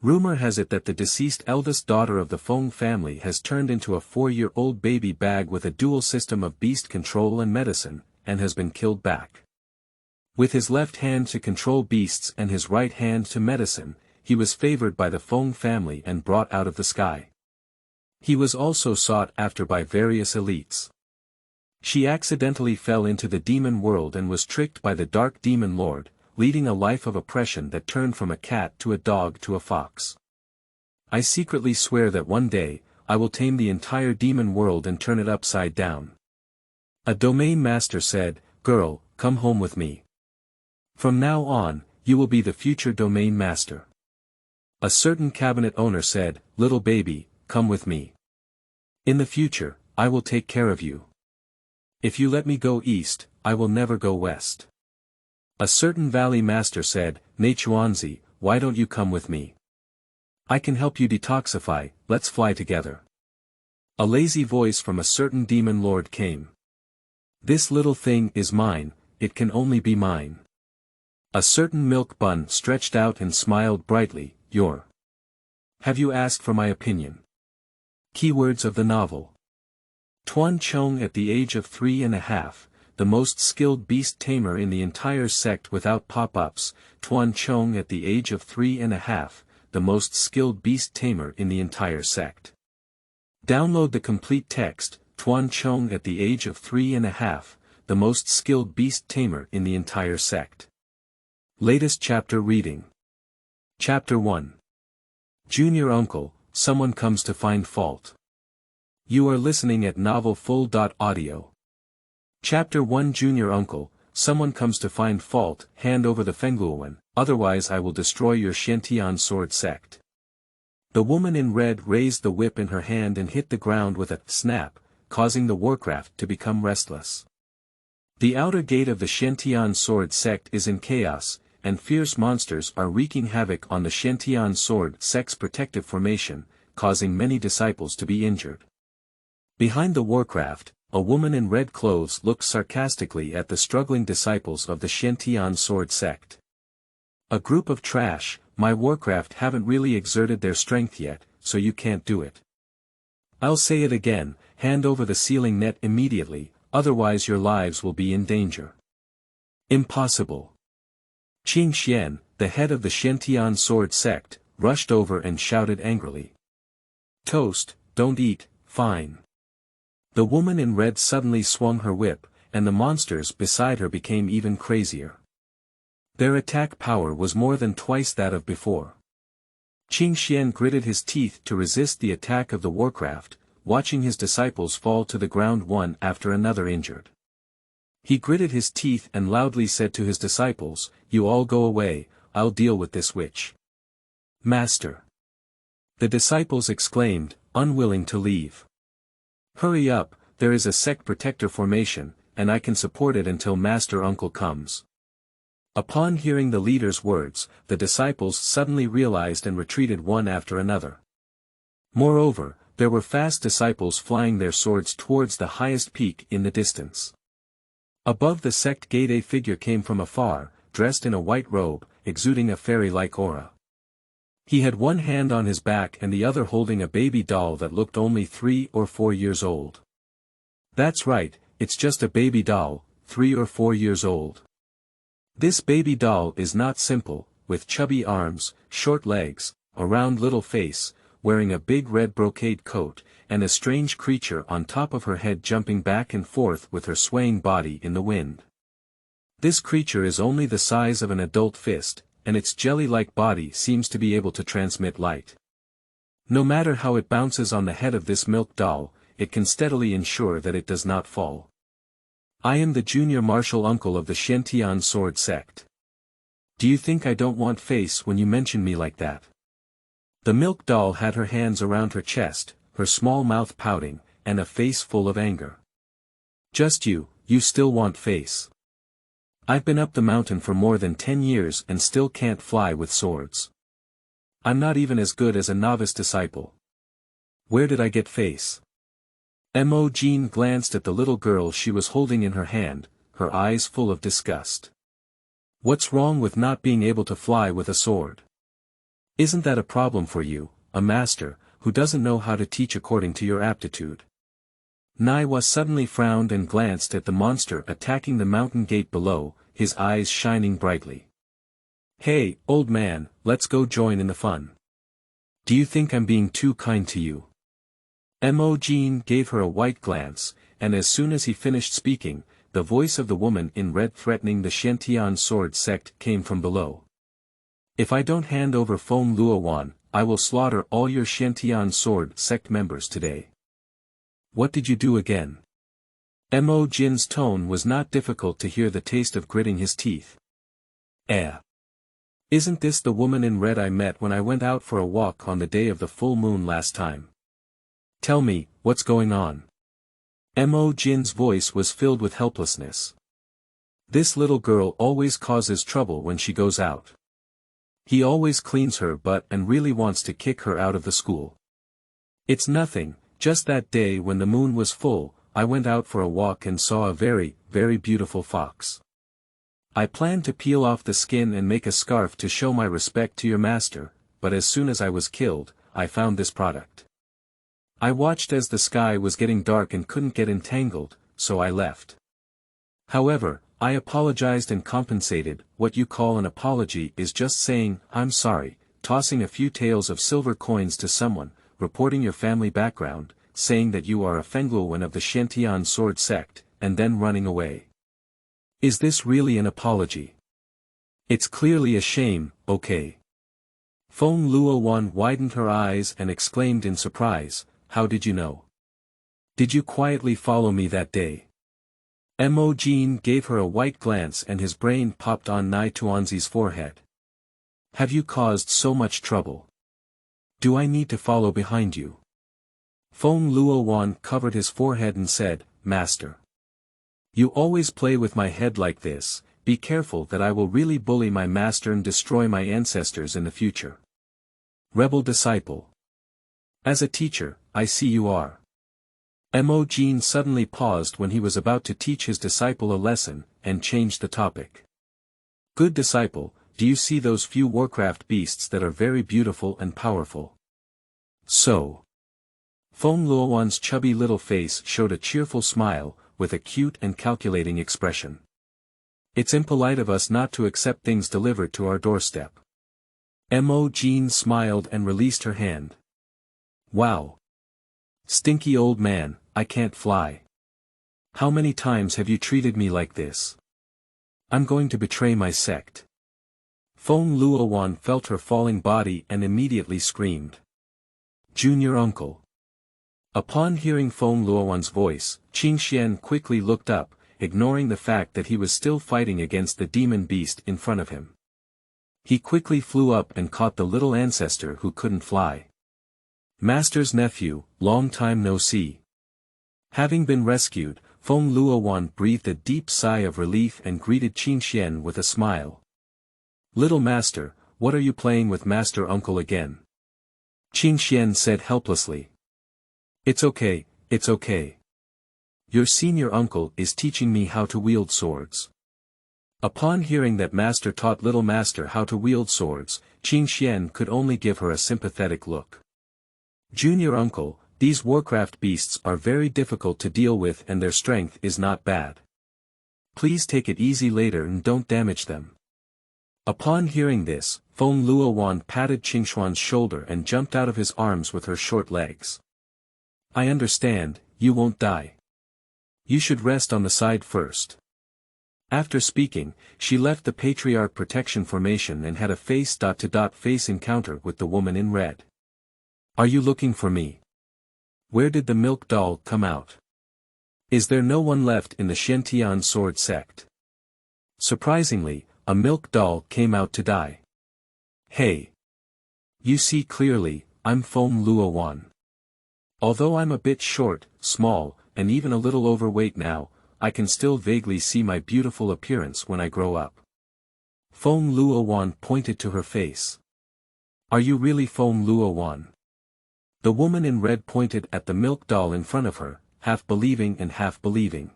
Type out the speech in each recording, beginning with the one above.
Rumor has it that the deceased eldest daughter of the Feng family has turned into a 4-year-old baby bag with a dual system of beast control and medicine, and has been killed back. With his left hand to control beasts and his right hand to medicine, he was favored by the Feng family and brought out of the sky. He was also sought after by various elites. She accidentally fell into the demon world and was tricked by the dark demon lord, leading a life of oppression that turned from a cat to a dog to a fox. I secretly swear that one day, I will tame the entire demon world and turn it upside down. A domain master said, "Girl, come home with me. From now on, you will be the future domain master." A certain cabinet owner said, "Little baby, come with me. In the future, I will take care of you. If you let me go east, I will never go west." A certain valley master said, "Nachuanzi, why don't you come with me? I can help you detoxify, let's fly together." A lazy voice from a certain demon lord came. "This little thing is mine, it can only be mine." A certain milk bun stretched out and smiled brightly, Have you asked for my opinion?" Keywords of the novel. Tuan Chong at the age of 3.5, the most skilled beast tamer in the entire sect without pop-ups. Tuan Chong at the age of 3.5, the most skilled beast tamer in the entire sect. Download the complete text. Tuan Chong at the age of 3.5, the most skilled beast tamer in the entire sect. Latest chapter reading. Chapter 1. Junior Uncle, someone comes to find fault. You are listening at novelfull.audio. Chapter 1. Junior Uncle, someone comes to find fault. Hand over the Fengluan, otherwise I will destroy your Shantian sword sect. The woman in red raised the whip in her hand and hit the ground with a snap, causing the Warcraft to become restless. The outer gate of the Shantian sword sect is in chaos, and fierce monsters are wreaking havoc on the Shantian sword sect's protective formation, causing many disciples to be injured. Behind the Warcraft, a woman in red clothes looks sarcastically at the struggling disciples of the Shantian sword sect. A group of trash, my Warcraft haven't really exerted their strength yet, so you can't do it. I'll say it again, hand over the sealing net immediately, otherwise your lives will be in danger. Impossible. Qing Xian, the head of the Shantian sword sect, rushed over and shouted angrily. Toast, don't eat, fine. The woman in red suddenly swung her whip, and the monsters beside her became even crazier. Their attack power was more than twice that of before. Qing Xian gritted his teeth to resist the attack of the Warcraft, watching his disciples fall to the ground one after another injured. He gritted his teeth and loudly said to his disciples, "You all go away, I'll deal with this witch." Master. The disciples exclaimed, unwilling to leave. Hurry up, there is a sect protector formation, and I can support it until Master Uncle comes. Upon hearing the leader's words, the disciples suddenly realized and retreated one after another. Moreover, there were fast disciples flying their swords towards the highest peak in the distance. Above the sect gate a figure came from afar, dressed in a white robe, exuding a fairy-like aura. He had one hand on his back and the other holding a baby doll that looked only 3 or 4 years old. That's right, it's just a baby doll, 3 or 4 years old. This baby doll is not simple, with chubby arms, short legs, a round little face, wearing a big red brocade coat, and a strange creature on top of her head jumping back and forth with her swaying body in the wind. This creature is only the size of an adult fist, and its jelly-like body seems to be able to transmit light. No matter how it bounces on the head of this milk doll, it can steadily ensure that it does not fall. I am the junior martial uncle of the Shantian sword sect. Do you think I don't want face when you mention me like that? The milk doll had her hands around her chest, her small mouth pouting, and a face full of anger. Just you still want face. I've been up the mountain for more than 10 years and still can't fly with swords. I'm not even as good as a novice disciple. Where did I get face? Mo Jean glanced at the little girl she was holding in her hand, her eyes full of disgust. What's wrong with not being able to fly with a sword? Isn't that a problem for you, a master, who doesn't know how to teach according to your aptitude? Naiwa suddenly frowned and glanced at the monster attacking the mountain gate below, his eyes shining brightly. Hey, old man, let's go join in the fun. Do you think I'm being too kind to you? Mo Jean gave her a white glance, and as soon as he finished speaking, the voice of the woman in red threatening the Shantian sword sect came from below. If I don't hand over Feng Luowan, I will slaughter all your Shantian sword sect members today. What did you do again? Mo Jin's tone was not difficult to hear, the taste of gritting his teeth. Isn't this the woman in red I met when I went out for a walk on the day of the full moon last time? Tell me, what's going on? Mo Jin's voice was filled with helplessness. This little girl always causes trouble when she goes out. He always cleans her butt and really wants to kick her out of the school. It's nothing, just that day when the moon was full, I went out for a walk and saw a very, very beautiful fox. I planned to peel off the skin and make a scarf to show my respect to your master, but as soon as I was killed, I found this product. I watched as the sky was getting dark and couldn't get entangled, so I left. However, I apologized and compensated. What you call an apology is just saying, I'm sorry, tossing a few taels of silver coins to someone, reporting your family background, saying that you are a Fengluowen of the Shantian sword sect, and then running away. Is this really an apology? It's clearly a shame, okay? Feng Luowan widened her eyes and exclaimed in surprise, how did you know? Did you quietly follow me that day? Mo Jean gave her a white glance and his brain popped on Nai Tuanzi's forehead. Have you caused so much trouble? Do I need to follow behind you? Feng Luowan covered his forehead and said, Master. You always play with my head like this, be careful that I will really bully my master and destroy my ancestors in the future. Rebel disciple. As a teacher, I see you are. Mo Jean suddenly paused when he was about to teach his disciple a lesson, and changed the topic. Good disciple, do you see those few Warcraft beasts that are very beautiful and powerful? So. Feng Luowan's chubby little face showed a cheerful smile, with a cute and calculating expression. It's impolite of us not to accept things delivered to our doorstep. Mo Jean smiled and released her hand. Wow. Stinky old man, I can't fly. How many times have you treated me like this? I'm going to betray my sect. Feng Luowan felt her falling body and immediately screamed. Junior uncle. Upon hearing Feng Luowan's voice, Qing Xian quickly looked up, ignoring the fact that he was still fighting against the demon beast in front of him. He quickly flew up and caught the little ancestor who couldn't fly. Master's nephew, long time no see. Having been rescued, Feng Luowan breathed a deep sigh of relief and greeted Qing Xian with a smile. Little master, what are you playing with master uncle again? Qing Xian said helplessly. It's okay, it's okay. Your senior uncle is teaching me how to wield swords. Upon hearing that master taught little master how to wield swords, Qing Xian could only give her a sympathetic look. Junior uncle, these Warcraft beasts are very difficult to deal with and their strength is not bad. Please take it easy later and don't damage them. Upon hearing this, Feng Luowan patted Qing Xuan's shoulder and jumped out of his arms with her short legs. I understand, you won't die. You should rest on the side first. After speaking, she left the Patriarch Protection Formation and had a face-to-face encounter with the woman in red. Are you looking for me? Where did the milk doll come out? Is there no one left in the Shantian sword sect? Surprisingly, a milk doll came out to die. Hey! You see clearly, I'm Feng Luowan. Although I'm a bit short, small, and even a little overweight now, I can still vaguely see my beautiful appearance when I grow up. Feng Luowan pointed to her face. Are you really Feng Luowan? The woman in red pointed at the milk doll in front of her, half believing and half believing.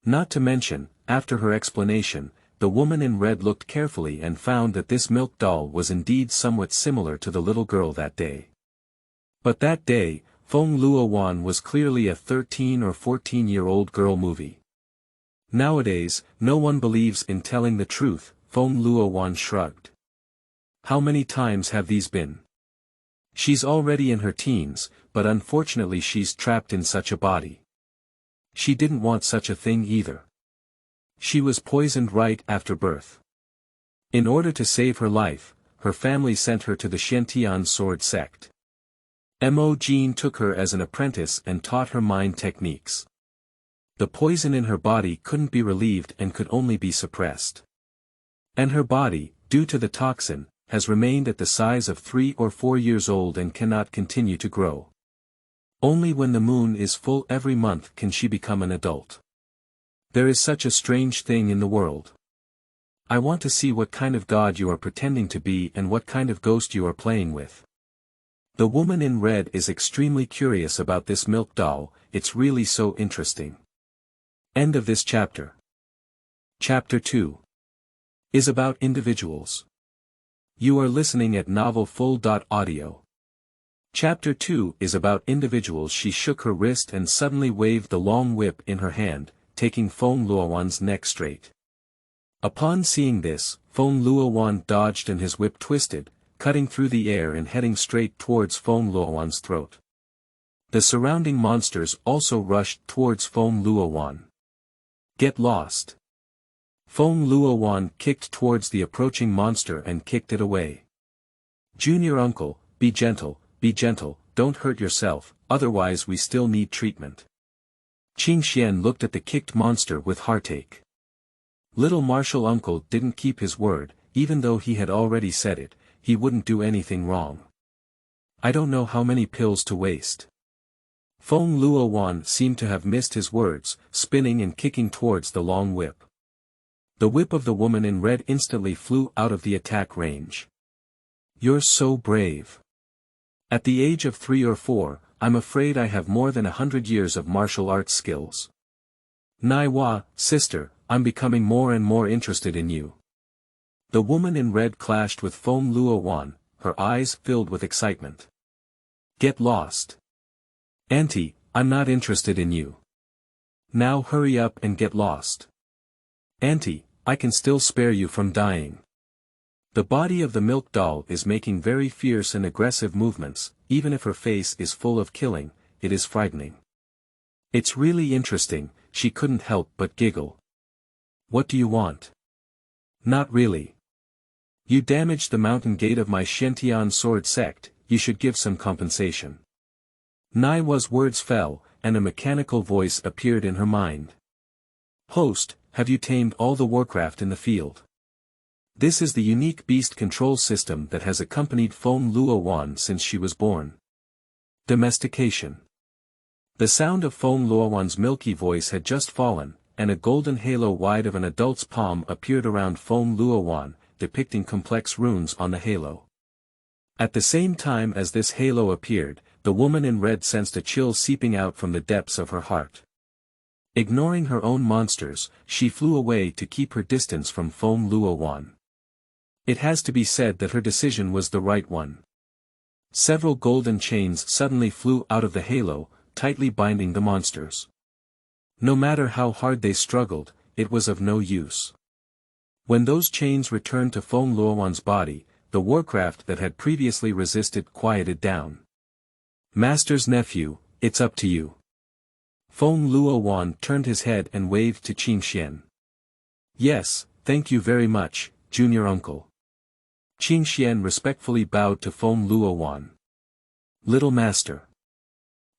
Not to mention, after her explanation, the the woman in red looked carefully and found that this milk doll was indeed somewhat similar to the little girl that day. But that day, Feng Luowan was clearly a 13 or 14-year-old girl movie. Nowadays, no one believes in telling the truth, Feng Luowan shrugged. How many times have these been? She's already in her teens, but unfortunately she's trapped in such a body. She didn't want such a thing either. She was poisoned right after birth. In order to save her life, her family sent her to the Shentian sword sect. Mo Jean took her as an apprentice and taught her mind techniques. The poison in her body couldn't be relieved and could only be suppressed. And her body, due to the toxin, has remained at the size of 3 or 4 years old and cannot continue to grow. Only when the moon is full every month can she become an adult. There is such a strange thing in the world. I want to see what kind of god you are pretending to be and what kind of ghost you are playing with. The woman in red is extremely curious about this milk doll, it's really so interesting. End of this chapter. Chapter 2 is about individuals. You are listening at novelfull.audio. Chapter 2 is about individuals. She shook her wrist and suddenly waved the long whip in her hand, taking Feng Luowan's neck straight. Upon seeing this, Feng Luowan dodged and his whip twisted, cutting through the air and heading straight towards Feng Luowan's throat. The surrounding monsters also rushed towards Feng Luowan. Get lost! Feng Luowan kicked towards the approaching monster and kicked it away. Junior uncle, be gentle, don't hurt yourself, otherwise we still need treatment. Qing Xian looked at the kicked monster with heartache. Little martial uncle didn't keep his word, even though he had already said it, he wouldn't do anything wrong. I don't know how many pills to waste. Feng Luowan seemed to have missed his words, spinning and kicking towards the long whip. The whip of the woman in red instantly flew out of the attack range. You're so brave. At the age of 3 or 4, I'm afraid I have more than 100 years of martial arts skills. Naiwa, sister, I'm becoming more and more interested in you. The woman in red clashed with Feng Luowan, her eyes filled with excitement. Get lost. Auntie, I'm not interested in you. Now hurry up and get lost. Auntie, I can still spare you from dying. The body of the milk doll is making very fierce and aggressive movements, even if her face is full of killing, it is frightening. It's really interesting, she couldn't help but giggle. What do you want? Not really. You damaged the mountain gate of my Shentian sword sect, you should give some compensation. Naiwa's words fell, and a mechanical voice appeared in her mind. Host, have you tamed all the warcraft in the field? This is the unique beast control system that has accompanied Feng Luowan since she was born. Domestication. The sound of Feng Luowan's milky voice had just fallen, and a golden halo wide of an adult's palm appeared around Feng Luowan, depicting complex runes on the halo. At the same time as this halo appeared, the woman in red sensed a chill seeping out from the depths of her heart. Ignoring her own monsters, she flew away to keep her distance from Feng Luowan. It has to be said that her decision was the right one. Several golden chains suddenly flew out of the halo, tightly binding the monsters. No matter how hard they struggled, it was of no use. When those chains returned to Feng Luowan's body, the warcraft that had previously resisted quieted down. Master's nephew, it's up to you. Feng Luowan turned his head and waved to Qing Xian. Yes, thank you very much, junior uncle. Qing Xian respectfully bowed to Feng Luowan. Little master.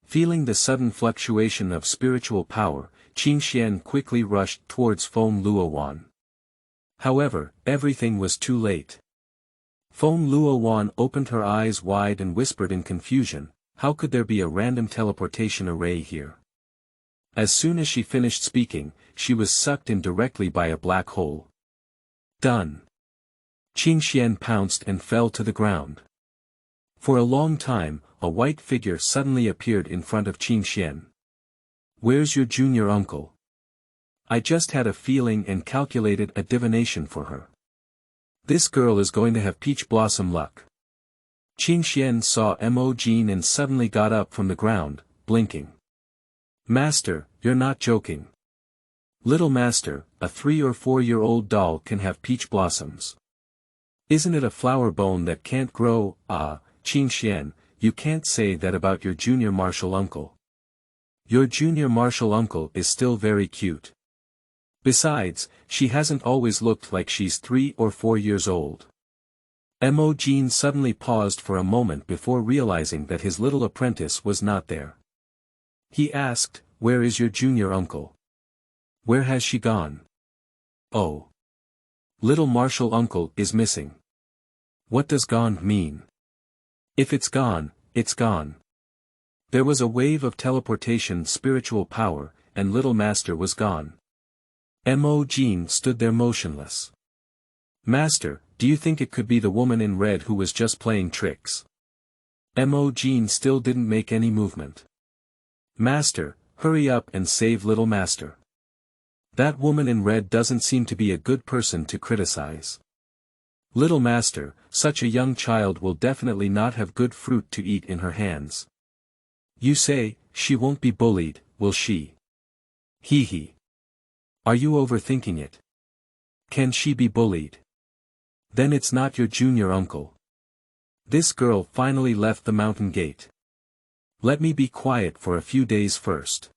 Feeling the sudden fluctuation of spiritual power, Qing Xian quickly rushed towards Feng Luowan. However, everything was too late. Feng Luowan opened her eyes wide and whispered in confusion, how could there be a random teleportation array here? As soon as she finished speaking, she was sucked in directly by a black hole. Done. Qing Xian pounced and fell to the ground. For a long time, a white figure suddenly appeared in front of Qing Xian. Where's your junior uncle? I just had a feeling and calculated a divination for her. This girl is going to have peach blossom luck. Qing Xian saw Mo Jin and suddenly got up from the ground, blinking. Master, you're not joking. Little master, a 3 or 4-year-old doll can have peach blossoms. Isn't it a flower bone that can't grow? Ah, Qing Xian, you can't say that about your junior martial uncle. Your junior martial uncle is still very cute. Besides, she hasn't always looked like she's 3 or 4 years old. Mo Jin suddenly paused for a moment before realizing that his little apprentice was not there. He asked, "Where is your junior uncle? Where has she gone?" Oh. Little martial uncle is missing. What does gone mean? If it's gone, it's gone. There was a wave of teleportation spiritual power, and little master was gone. Mo Jin stood there motionless. Master, do you think it could be the woman in red who was just playing tricks? Mo Jin still didn't make any movement. Master, hurry up and save little master. That woman in red doesn't seem to be a good person to criticize. Little master, such a young child will definitely not have good fruit to eat in her hands. You say, she won't be bullied, will she? Hee hee. Are you overthinking it? Can she be bullied? Then it's not your junior uncle. This girl finally left the mountain gate. Let me be quiet for a few days first.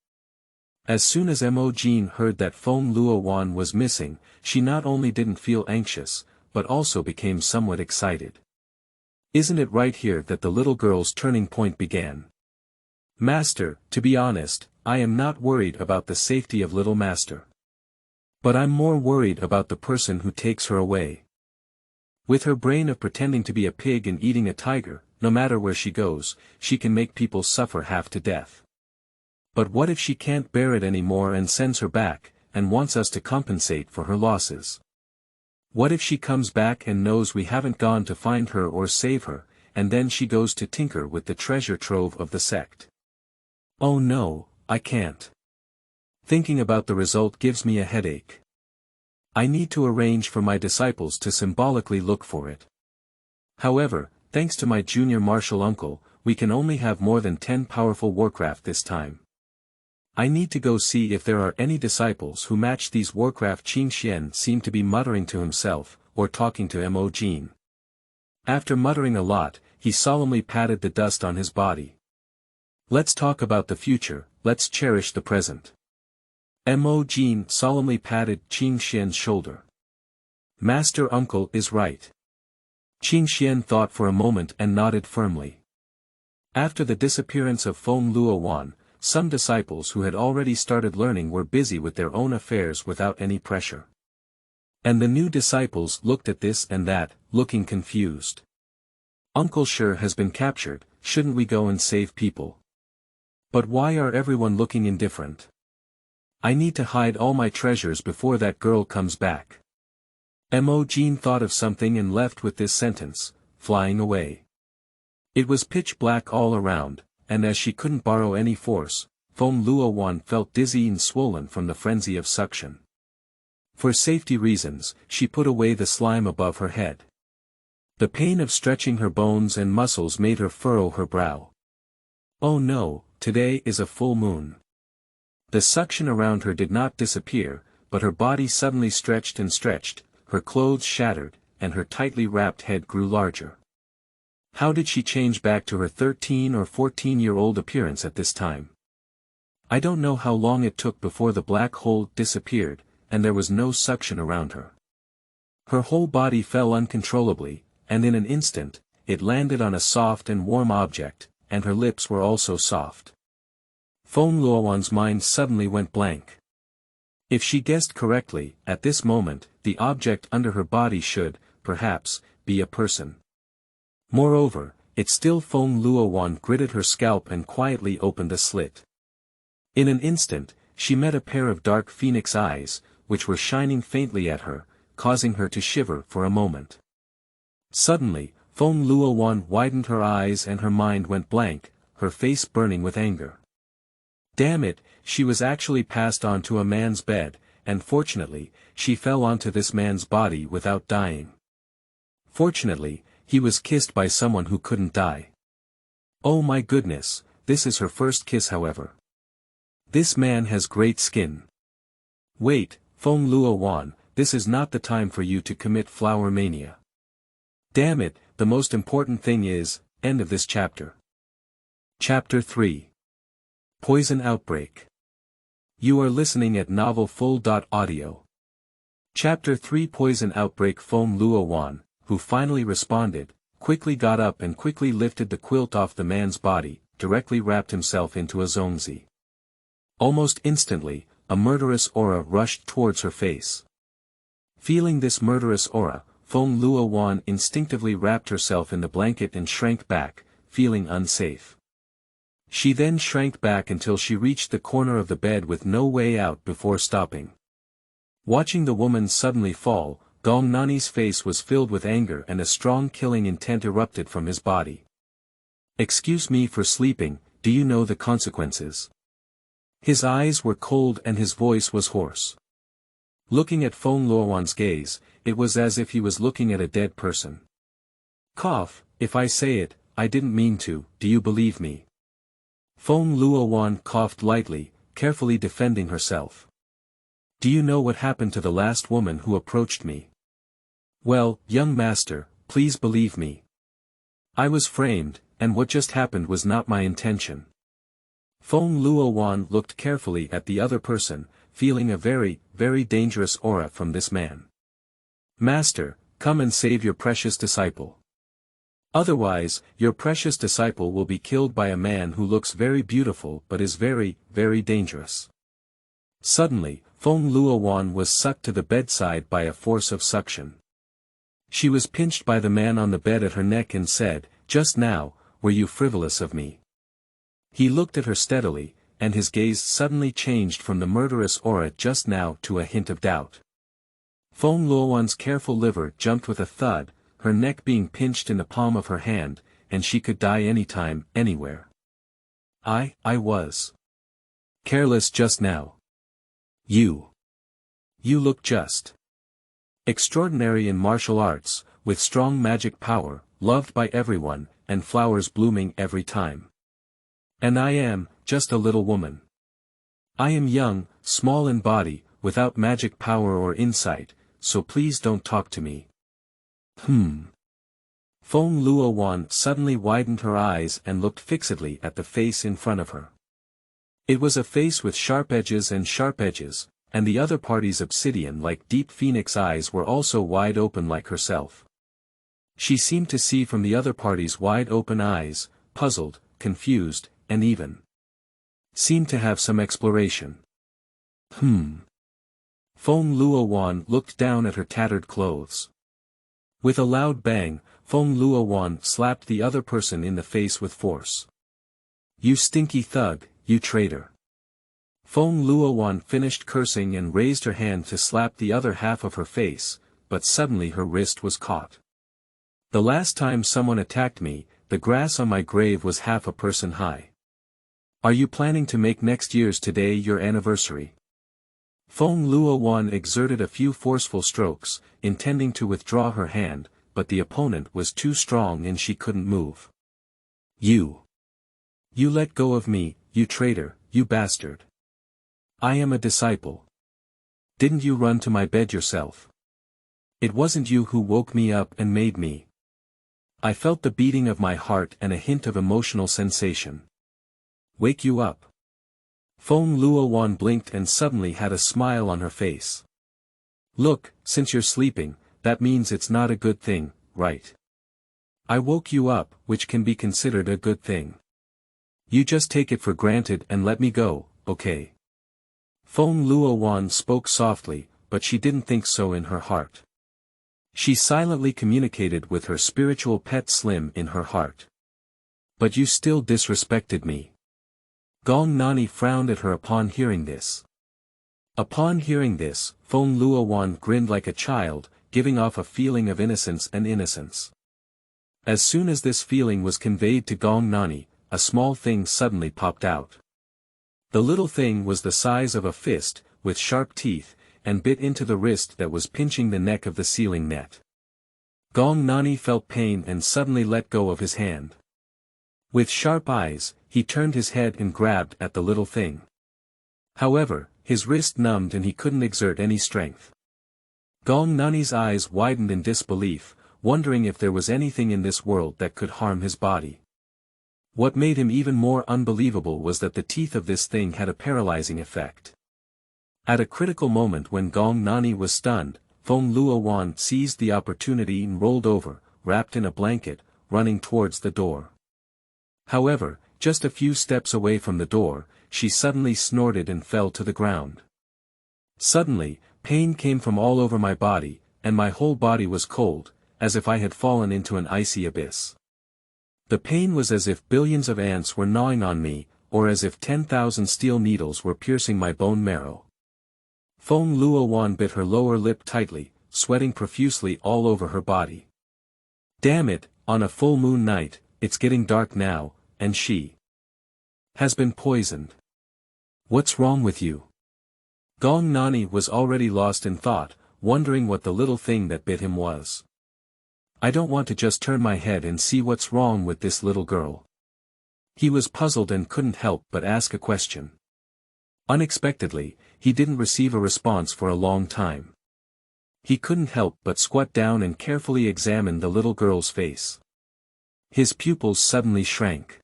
As soon as Mo Jin heard that Feng Luowan was missing, she not only didn't feel anxious, but also became somewhat excited. Isn't it right here that the little girl's turning point began? Master, to be honest, I am not worried about the safety of little master. But I'm more worried about the person who takes her away. With her brain of pretending to be a pig and eating a tiger, no matter where she goes, she can make people suffer half to death. But what if she can't bear it anymore and sends her back, and wants us to compensate for her losses? What if she comes back and knows we haven't gone to find her or save her, and then she goes to tinker with the treasure trove of the sect? Oh no, I can't. Thinking about the result gives me a headache. I need to arrange for my disciples to symbolically look for it. However, thanks to my junior martial uncle, we can only have more than 10 powerful warcraft this time. I need to go see if there are any disciples who match these warcraft. Qing Xian seemed to be muttering to himself, or talking to Mo Jin. After muttering a lot, he solemnly patted the dust on his body. Let's talk about the future, let's cherish the present. Mo Jin solemnly patted Qing Xian's shoulder. Master uncle is right. Qing Xian thought for a moment and nodded firmly. After the disappearance of Feng Luowan, some disciples who had already started learning were busy with their own affairs without any pressure. And the new disciples looked at this and that, looking confused. Uncle sure has been captured, shouldn't we go and save people? But why are everyone looking indifferent? I need to hide all my treasures before that girl comes back. Mo Jin thought of something and left with this sentence, flying away. It was pitch black all around, and as she couldn't borrow any force, Feng Luowan felt dizzy and swollen from the frenzy of suction. For safety reasons, she put away the slime above her head. The pain of stretching her bones and muscles made her furrow her brow. Oh no, today is a full moon. The suction around her did not disappear, but her body suddenly stretched and stretched, her clothes shattered, and her tightly wrapped head grew larger. How did she change back to her 13 or 14-year-old appearance at this time? I don't know how long it took before the black hole disappeared, and there was no suction around her. Her whole body fell uncontrollably, and in an instant, it landed on a soft and warm object, and her lips were also soft. Feng Luowan's mind suddenly went blank. If she guessed correctly, at this moment, the object under her body should, perhaps, be a person. Moreover, it still Feng Luowan gritted her scalp and quietly opened a slit. In an instant, she met a pair of dark phoenix eyes, which were shining faintly at her, causing her to shiver for a moment. Suddenly, Feng Luowan widened her eyes and her mind went blank, her face burning with anger. Damn it, she was actually passed on to a man's bed, and fortunately, she fell onto this man's body without dying. Fortunately, he was kissed by someone who couldn't die. Oh my goodness, this is her first kiss however. This man has great skin. Wait, Feng Luowan, this is not the time for you to commit flower mania. Damn it, the most important thing is, end of this chapter. Chapter 3. Poison Outbreak. You are listening at novelfull.audio. Chapter 3 Poison Outbreak. Feng Luowan, who finally responded, quickly got up and quickly lifted the quilt off the man's body, directly wrapped himself into a zongzi. Almost instantly, a murderous aura rushed towards her face. Feeling this murderous aura, Feng Luowan instinctively wrapped herself in the blanket and shrank back, feeling unsafe. She then shrank back until she reached the corner of the bed with no way out before stopping. Watching the woman suddenly fall, Gong Nani's face was filled with anger and a strong killing intent erupted from his body. Excuse me for sleeping, do you know the consequences? His eyes were cold and his voice was hoarse. Looking at Feng Luowan's gaze, it was as if he was looking at a dead person. Cough, if I say it, I didn't mean to, do you believe me? Feng Luowan coughed lightly, carefully defending herself. Do you know what happened to the last woman who approached me? Well, young master, please believe me. I was framed, and what just happened was not my intention. Feng Luowan looked carefully at the other person, feeling a very, very dangerous aura from this man. Master, come and save your precious disciple. Otherwise, your precious disciple will be killed by a man who looks very beautiful but is very, very dangerous. Suddenly, Feng Luowan was sucked to the bedside by a force of suction. She was pinched by the man on the bed at her neck and said, "Just now, were you frivolous of me?" He looked at her steadily, and his gaze suddenly changed from the murderous aura just now to a hint of doubt. Feng Luowan's careful liver jumped with a thud, her neck being pinched in the palm of her hand, and she could die anytime, anywhere. I was careless just now. You look just extraordinary in martial arts, with strong magic power, loved by everyone, and flowers blooming every time. And I am, just a little woman. I am young, small in body, without magic power or insight, so please don't talk to me. Feng Luowan suddenly widened her eyes and looked fixedly at the face in front of her. It was a face with sharp edges, and the other party's obsidian-like deep phoenix eyes were also wide open like herself. She seemed to see from the other party's wide open eyes, puzzled, confused, and even seemed to have some exploration. Feng Luowan looked down at her tattered clothes. With a loud bang, Feng Luowan slapped the other person in the face with force. You stinky thug, you traitor. Feng Luowan finished cursing and raised her hand to slap the other half of her face, but suddenly her wrist was caught. The last time someone attacked me, the grass on my grave was half a person high. Are you planning to make next year's today your anniversary? Feng Luowan exerted a few forceful strokes, intending to withdraw her hand, but the opponent was too strong and she couldn't move. You let go of me, you traitor, you bastard. I am a disciple. Didn't you run to my bed yourself? It wasn't you who woke me up and made me. I felt the beating of my heart and a hint of emotional sensation. Wake you up. Feng Luowan blinked and suddenly had a smile on her face. Look, since you're sleeping, that means it's not a good thing, right? I woke you up, which can be considered a good thing. You just take it for granted and let me go, okay? Feng Luowan spoke softly, but she didn't think so in her heart. She silently communicated with her spiritual pet Slim in her heart. But you still disrespected me. Gong Nani frowned at her upon hearing this. Upon hearing this, Feng Luowan grinned like a child, giving off a feeling of innocence and innocence. As soon as this feeling was conveyed to Gong Nani, a small thing suddenly popped out. The little thing was the size of a fist, with sharp teeth, and bit into the wrist that was pinching the neck of the sealing net. Gong Nani felt pain and suddenly let go of his hand. With sharp eyes, he turned his head and grabbed at the little thing. However, his wrist numbed and he couldn't exert any strength. Gong Nani's eyes widened in disbelief, wondering if there was anything in this world that could harm his body. What made him even more unbelievable was that the teeth of this thing had a paralyzing effect. At a critical moment when Gong Nani was stunned, Feng Luowan seized the opportunity and rolled over, wrapped in a blanket, running towards the door. However, just a few steps away from the door, she suddenly snorted and fell to the ground. Suddenly, pain came from all over my body, and my whole body was cold, as if I had fallen into an icy abyss. The pain was as if billions of ants were gnawing on me, or as if 10,000 steel needles were piercing my bone marrow. Feng Luowan bit her lower lip tightly, sweating profusely all over her body. Damn it, on a full moon night, it's getting dark now, and she has been poisoned. What's wrong with you? Gong Nani was already lost in thought, wondering what the little thing that bit him was. I don't want to just turn my head and see what's wrong with this little girl. He was puzzled and couldn't help but ask a question. Unexpectedly, he didn't receive a response for a long time. He couldn't help but squat down and carefully examine the little girl's face. His pupils suddenly shrank.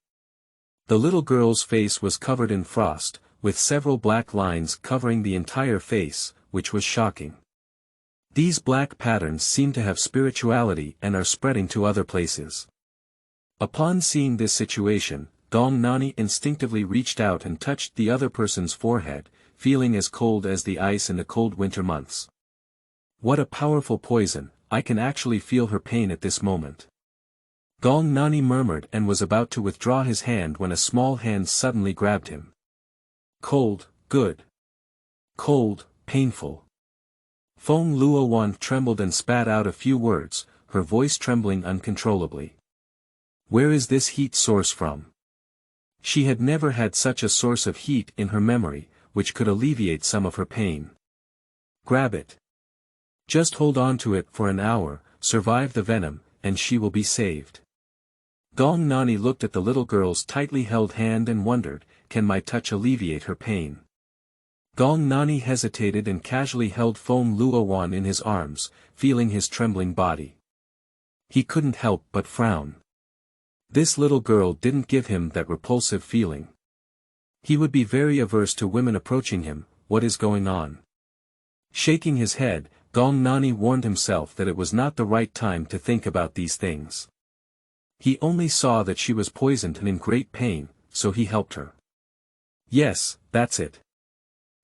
The little girl's face was covered in frost, with several black lines covering the entire face, which was shocking. These black patterns seem to have spirituality and are spreading to other places. Upon seeing this situation, Gong Nani instinctively reached out and touched the other person's forehead, feeling as cold as the ice in the cold winter months. What a powerful poison, I can actually feel her pain at this moment. Gong Nani murmured and was about to withdraw his hand when a small hand suddenly grabbed him. Cold, good. Cold, painful. Feng Luowan trembled and spat out a few words, her voice trembling uncontrollably. Where is this heat source from? She had never had such a source of heat in her memory, which could alleviate some of her pain. Grab it. Just hold on to it for an hour, survive the venom, and she will be saved. Gong Nani looked at the little girl's tightly held hand and wondered, can my touch alleviate her pain? Gong Nani hesitated and casually held Feng Luowan in his arms, feeling his trembling body. He couldn't help but frown. This little girl didn't give him that repulsive feeling. He would be very averse to women approaching him. What is going on? Shaking his head, Gong Nani warned himself that it was not the right time to think about these things. He only saw that she was poisoned and in great pain, so he helped her. Yes, that's it.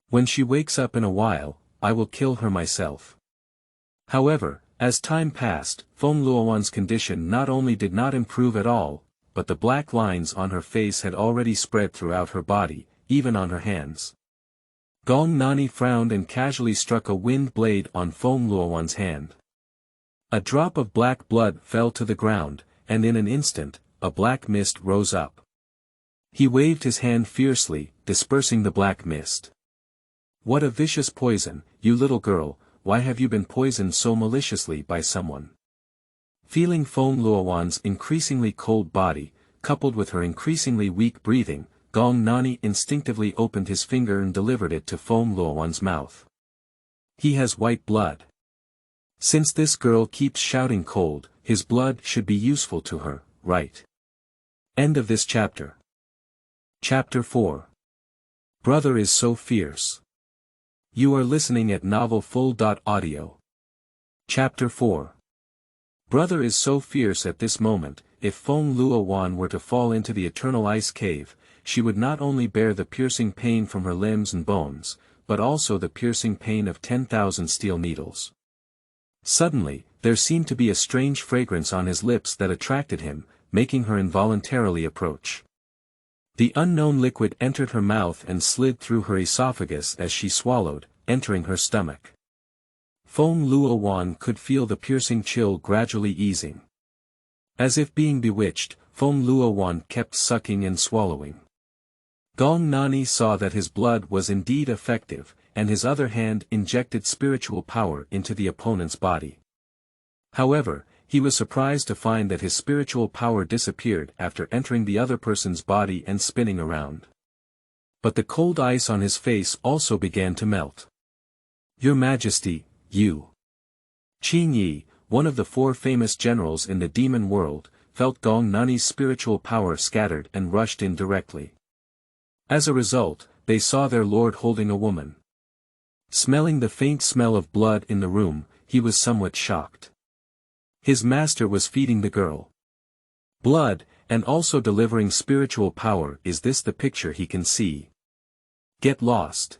When she wakes up in a while, I will kill her myself. However, as time passed, Feng Luowan's condition not only did not improve at all, but the black lines on her face had already spread throughout her body, even on her hands. Gong Nani frowned and casually struck a wind blade on Feng Luowan's hand. A drop of black blood fell to the ground, and in an instant, a black mist rose up. He waved his hand fiercely, dispersing the black mist. What a vicious poison, you little girl, why have you been poisoned so maliciously by someone? Feeling Feng Luowan's increasingly cold body, coupled with her increasingly weak breathing, Gong Nani instinctively opened his finger and delivered it to Feng Luowan's mouth. He has white blood. Since this girl keeps shouting cold, his blood should be useful to her, right? End of this chapter. Chapter 4. Brother is so fierce. You are listening at novelfull.audio. Chapter 4. Brother is so fierce. At this moment, if Feng Luowan were to fall into the eternal ice cave, she would not only bear the piercing pain from her limbs and bones, but also the piercing pain of 10,000 steel needles. Suddenly, there seemed to be a strange fragrance on his lips that attracted him, making her involuntarily approach. The unknown liquid entered her mouth and slid through her esophagus as she swallowed, entering her stomach. Feng Luowan could feel the piercing chill gradually easing. As if being bewitched, Feng Luowan kept sucking and swallowing. Gong Nani saw that his blood was indeed effective, and his other hand injected spiritual power into the opponent's body. However, he was surprised to find that his spiritual power disappeared after entering the other person's body and spinning around. But the cold ice on his face also began to melt. "Your Majesty, you." Qin Yi, one of the 4 famous generals in the demon world, felt Gong Nani's spiritual power scattered and rushed in directly. As a result, they saw their lord holding a woman. Smelling the faint smell of blood in the room, he was somewhat shocked. His master was feeding the girl blood, and also delivering spiritual power. Is this the picture he can see? Get lost.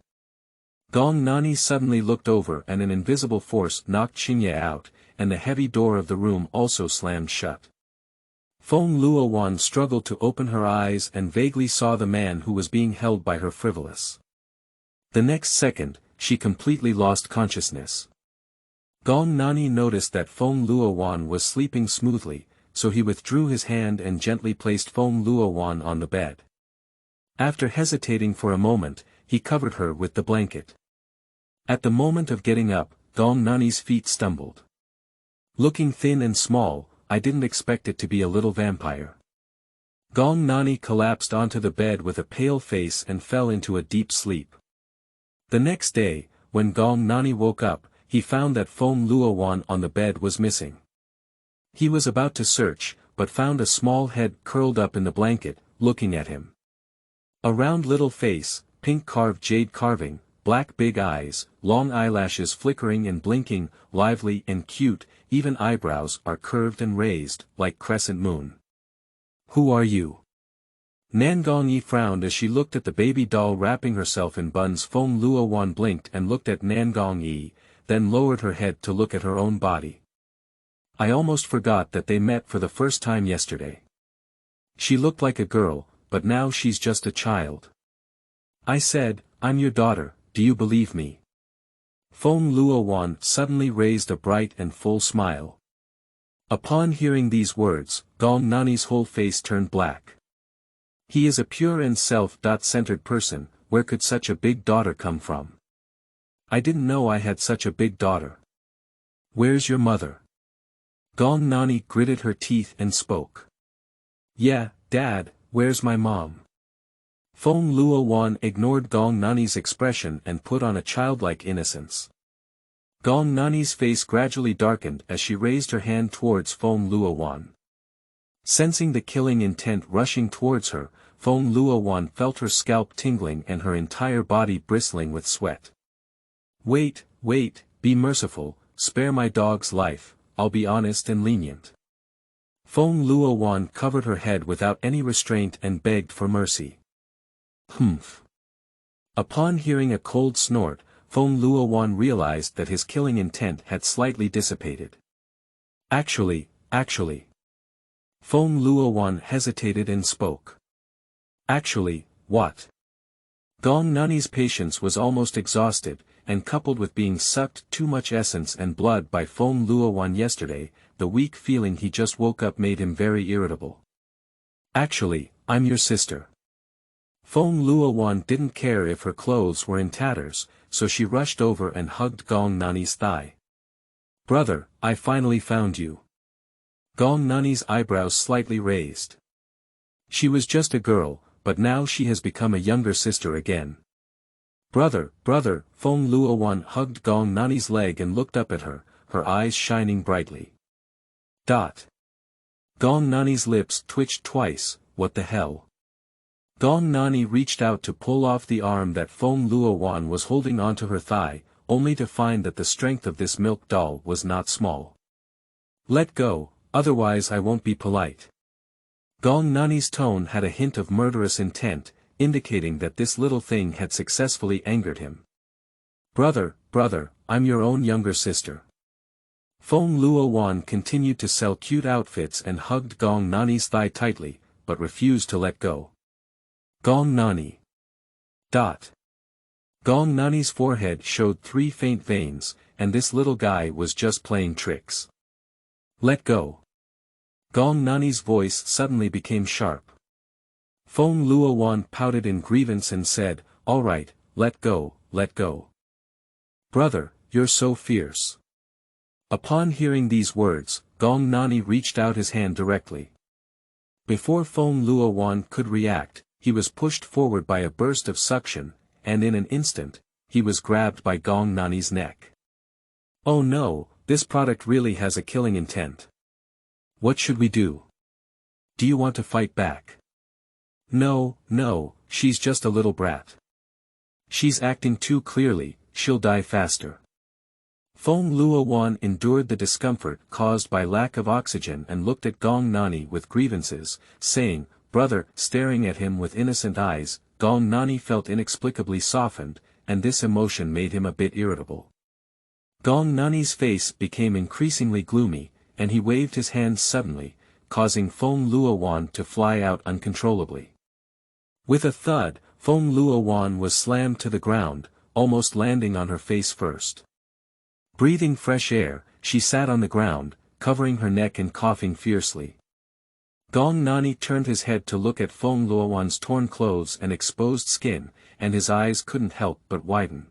Gong Nani suddenly looked over and an invisible force knocked Xingye out, and the heavy door of the room also slammed shut. Feng Luowan struggled to open her eyes and vaguely saw the man who was being held by her frivolous. The next second, she completely lost consciousness. Gong Nani noticed that Feng Luowan was sleeping smoothly, so he withdrew his hand and gently placed Feng Luowan on the bed. After hesitating for a moment, he covered her with the blanket. At the moment of getting up, Gong Nani's feet stumbled. Looking thin and small, I didn't expect it to be a little vampire. Gong Nani collapsed onto the bed with a pale face and fell into a deep sleep. The next day, when Gong Nani woke up, he found that Feng Luowan on the bed was missing. He was about to search, but found a small head curled up in the blanket, looking at him. A round little face, pink carved jade carving, black big eyes, long eyelashes flickering and blinking, lively and cute, even eyebrows are curved and raised, like crescent moon. "Who are you?" Nangong Yi frowned as she looked at the baby doll wrapping herself in buns. Feng Luowan blinked and looked at Nangong Yi, then lowered her head to look at her own body. "I almost forgot that they met for the first time yesterday. She looked like a girl, but now she's just a child." I said, "I'm your daughter, do you believe me?" Feng Luowan suddenly raised a bright and full smile. Upon hearing these words, Gong Nani's whole face turned black. He is a pure and self-centered person, where could such a big daughter come from? I didn't know I had such a big daughter. Where's your mother? Gong Nani gritted her teeth and spoke. Yeah, Dad, where's my mom? Feng Luowan ignored Gong Nani's expression and put on a childlike innocence. Gong Nani's face gradually darkened as she raised her hand towards Feng Luowan. Sensing the killing intent rushing towards her, Feng Luowan felt her scalp tingling and her entire body bristling with sweat. Wait, be merciful, spare my dog's life, I'll be honest and lenient. Feng Luowan covered her head without any restraint and begged for mercy. Humph. Upon hearing a cold snort, Feng Luowan realized that his killing intent had slightly dissipated. Actually. Feng Luowan hesitated and spoke. Actually, what? Gong Nani's patience was almost exhausted, and coupled with being sucked too much essence and blood by Feng Luowan yesterday, the weak feeling he just woke up made him very irritable. Actually, I'm your sister. Feng Luowan didn't care if her clothes were in tatters, so she rushed over and hugged Gong Nani's thigh. Brother, I finally found you. Gong Nani's eyebrows slightly raised. She was just a girl, but now she has become a younger sister again. Brother, Feng Luowan hugged Gong Nani's leg and looked up at her, her eyes shining brightly. Gong Nani's lips twitched twice, what the hell? Gong Nani reached out to pull off the arm that Feng Luowan was holding onto her thigh, only to find that the strength of this milk doll was not small. Let go, otherwise I won't be polite. Gong Nani's tone had a hint of murderous intent, indicating that this little thing had successfully angered him. Brother, I'm your own younger sister. Feng Luowan continued to sell cute outfits and hugged Gong Nani's thigh tightly, but refused to let go. Gong Nani. Gong Nani's forehead showed 3 faint veins, and this little guy was just playing tricks. Let go. Gong Nani's voice suddenly became sharp. Feng Luowan pouted in grievance and said, all right, let go. Brother, you're so fierce. Upon hearing these words, Gong Nani reached out his hand directly. Before Feng Luowan could react, he was pushed forward by a burst of suction, and in an instant, he was grabbed by Gong Nani's neck. Oh no, this product really has a killing intent. What should we do? Do you want to fight back? No, she's just a little brat. She's acting too clearly, she'll die faster. Feng Luowan endured the discomfort caused by lack of oxygen and looked at Gong Nani with grievances, saying, Brother, staring at him with innocent eyes, Gong Nani felt inexplicably softened, and this emotion made him a bit irritable. Gong Nani's face became increasingly gloomy, and he waved his hands suddenly, causing Feng Luowan to fly out uncontrollably. With a thud, Feng Luowan was slammed to the ground, almost landing on her face first. Breathing fresh air, she sat on the ground, covering her neck and coughing fiercely. Gong Nani turned his head to look at Feng Luowan's torn clothes and exposed skin, and his eyes couldn't help but widen.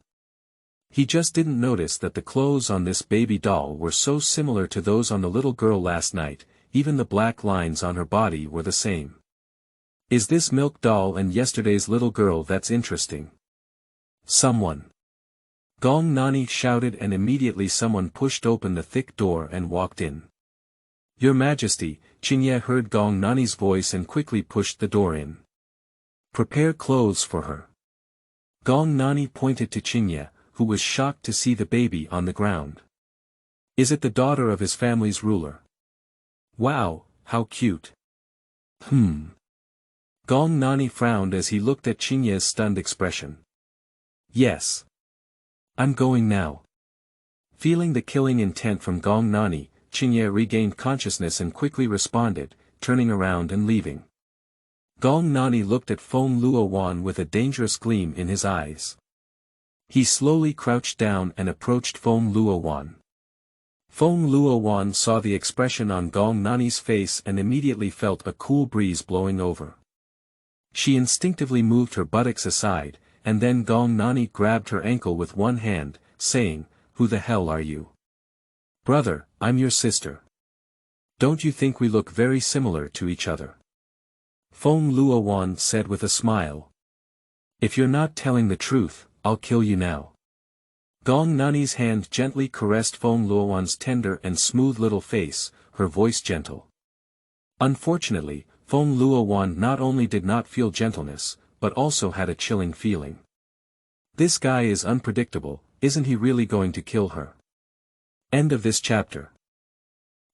He just didn't notice that the clothes on this baby doll were so similar to those on the little girl last night, even the black lines on her body were the same. Is this milk doll and yesterday's little girl? That's interesting. Someone. Gong Nani shouted, and immediately someone pushed open the thick door and walked in. Your Majesty, Qingye heard Gong Nani's voice and quickly pushed the door in. Prepare clothes for her. Gong Nani pointed to Qingye, who was shocked to see the baby on the ground. Is it the daughter of his family's ruler? Wow, how cute. Gong Nani frowned as he looked at Qingye's stunned expression. Yes. I'm going now. Feeling the killing intent from Gong Nani, Qingye regained consciousness and quickly responded, turning around and leaving. Gong Nani looked at Feng Luowan with a dangerous gleam in his eyes. He slowly crouched down and approached Feng Luowan. Feng Luowan saw the expression on Gong Nani's face and immediately felt a cool breeze blowing over. She instinctively moved her buttocks aside, and then Gong Nani grabbed her ankle with one hand, saying, Who the hell are you? Brother, I'm your sister. Don't you think we look very similar to each other? Feng Luowan said with a smile. If you're not telling the truth, I'll kill you now. Gong Nani's hand gently caressed Feng Luowan's tender and smooth little face, her voice gentle. Unfortunately, Feng Luowan not only did not feel gentleness, but also had a chilling feeling. This guy is unpredictable, isn't he really going to kill her? End of this chapter.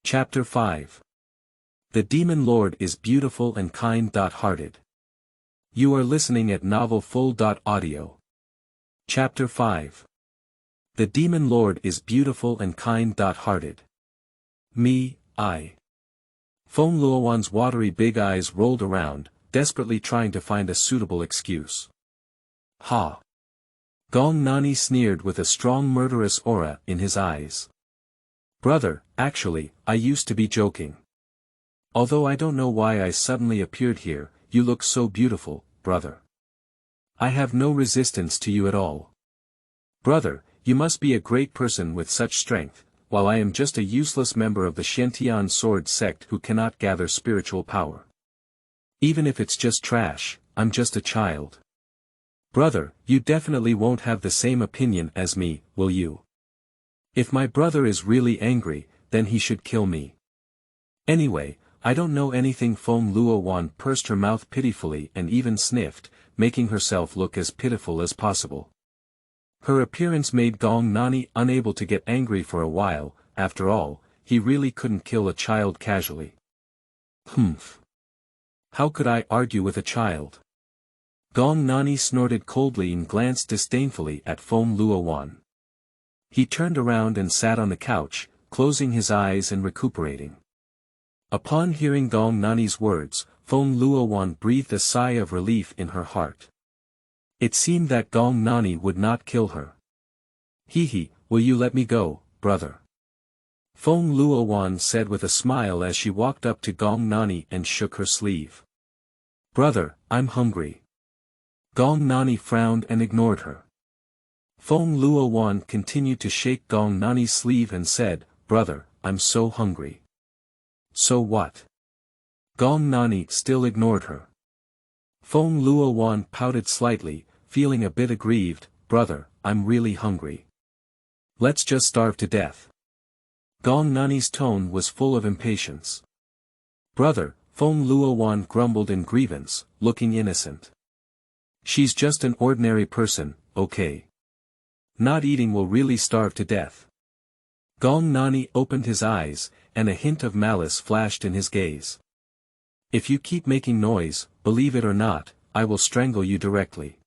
Chapter 5. The Demon Lord is beautiful and kind-hearted. You are listening at novelfull.audio. Chapter 5. The Demon Lord is beautiful and kind-hearted. Me, I. Feng Luowan's watery big eyes rolled around, desperately trying to find a suitable excuse. Ha! Gong Nani sneered with a strong murderous aura in his eyes. Brother, actually, I used to be joking. Although I don't know why I suddenly appeared here, you look so beautiful, brother. I have no resistance to you at all. Brother, you must be a great person with such strength, while I am just a useless member of the Xiantian sword sect who cannot gather spiritual power. Even if it's just trash, I'm just a child. Brother, you definitely won't have the same opinion as me, will you? If my brother is really angry, then he should kill me. Anyway, I don't know anything. Feng Luowan pursed her mouth pitifully and even sniffed, making herself look as pitiful as possible. Her appearance made Gong Nani unable to get angry for a while. After all, he really couldn't kill a child casually. How could I argue with a child? Gong Nani snorted coldly and glanced disdainfully at Feng Luowan. He turned around and sat on the couch, closing his eyes and recuperating. Upon hearing Gong Nani's words, Feng Luowan breathed a sigh of relief in her heart. It seemed that Gong Nani would not kill her. Will you let me go, brother? Feng Luowan said with a smile as she walked up to Gong Nani and shook her sleeve. Brother, I'm hungry. Gong Nani frowned and ignored her. Feng Luowan continued to shake Gong Nani's sleeve and said, "Brother, I'm so hungry." "So what?" Gong Nani still ignored her. Feng Luowan pouted slightly, feeling a bit aggrieved. "Brother, I'm really hungry. Let's just starve to death." Gong Nani's tone was full of impatience. "Brother," Feng Luowan grumbled in grievance, looking innocent. "She's just an ordinary person, okay? Not eating will really starve to death." Gong Nani opened his eyes, and a hint of malice flashed in his gaze. "If you keep making noise, believe it or not, I will strangle you directly."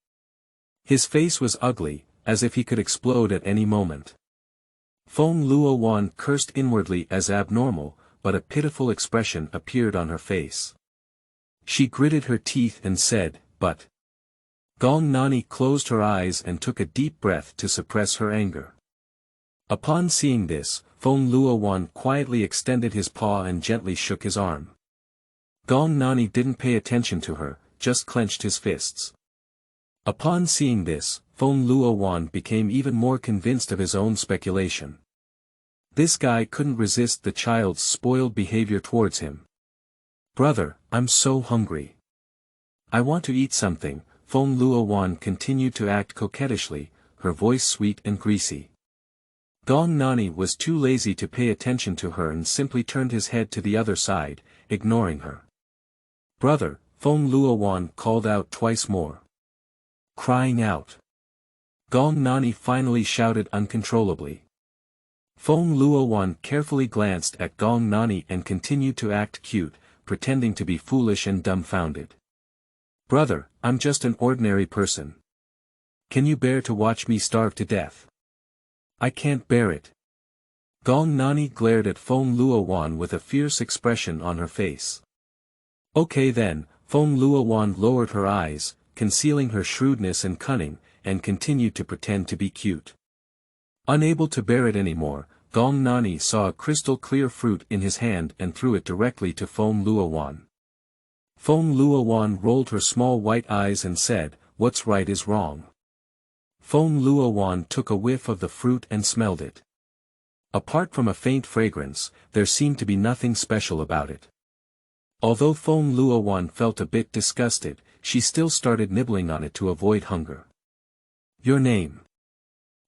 His face was ugly, as if he could explode at any moment. Feng Luowan cursed inwardly as abnormal, but a pitiful expression appeared on her face. She gritted her teeth and said, "But..." Gong Nani closed her eyes and took a deep breath to suppress her anger. Upon seeing this, Feng Luowan quietly extended his paw and gently shook his arm. Gong Nani didn't pay attention to her, just clenched his fists. Upon seeing this, Feng Luowan became even more convinced of his own speculation. This guy couldn't resist the child's spoiled behavior towards him. "Brother, I'm so hungry. I want to eat something." Feng Luowan continued to act coquettishly, her voice sweet and greasy. Gong Nani was too lazy to pay attention to her and simply turned his head to the other side, ignoring her. "Brother," Feng Luowan called out twice more. Crying out. Gong Nani finally shouted uncontrollably. Feng Luowan carefully glanced at Gong Nani and continued to act cute, pretending to be foolish and dumbfounded. "Brother, I'm just an ordinary person. Can you bear to watch me starve to death?" "I can't bear it." Gong Nani glared at Feng Luowan with a fierce expression on her face. "Okay then," Feng Luowan lowered her eyes, concealing her shrewdness and cunning, and continued to pretend to be cute. Unable to bear it anymore, Gong Nani saw a crystal-clear fruit in his hand and threw it directly to Feng Luowan. Feng Luowan rolled her small white eyes and said, "What's right is wrong." Feng Luowan took a whiff of the fruit and smelled it. Apart from a faint fragrance, there seemed to be nothing special about it. Although Feng Luowan felt a bit disgusted, she still started nibbling on it to avoid hunger. "Your name?"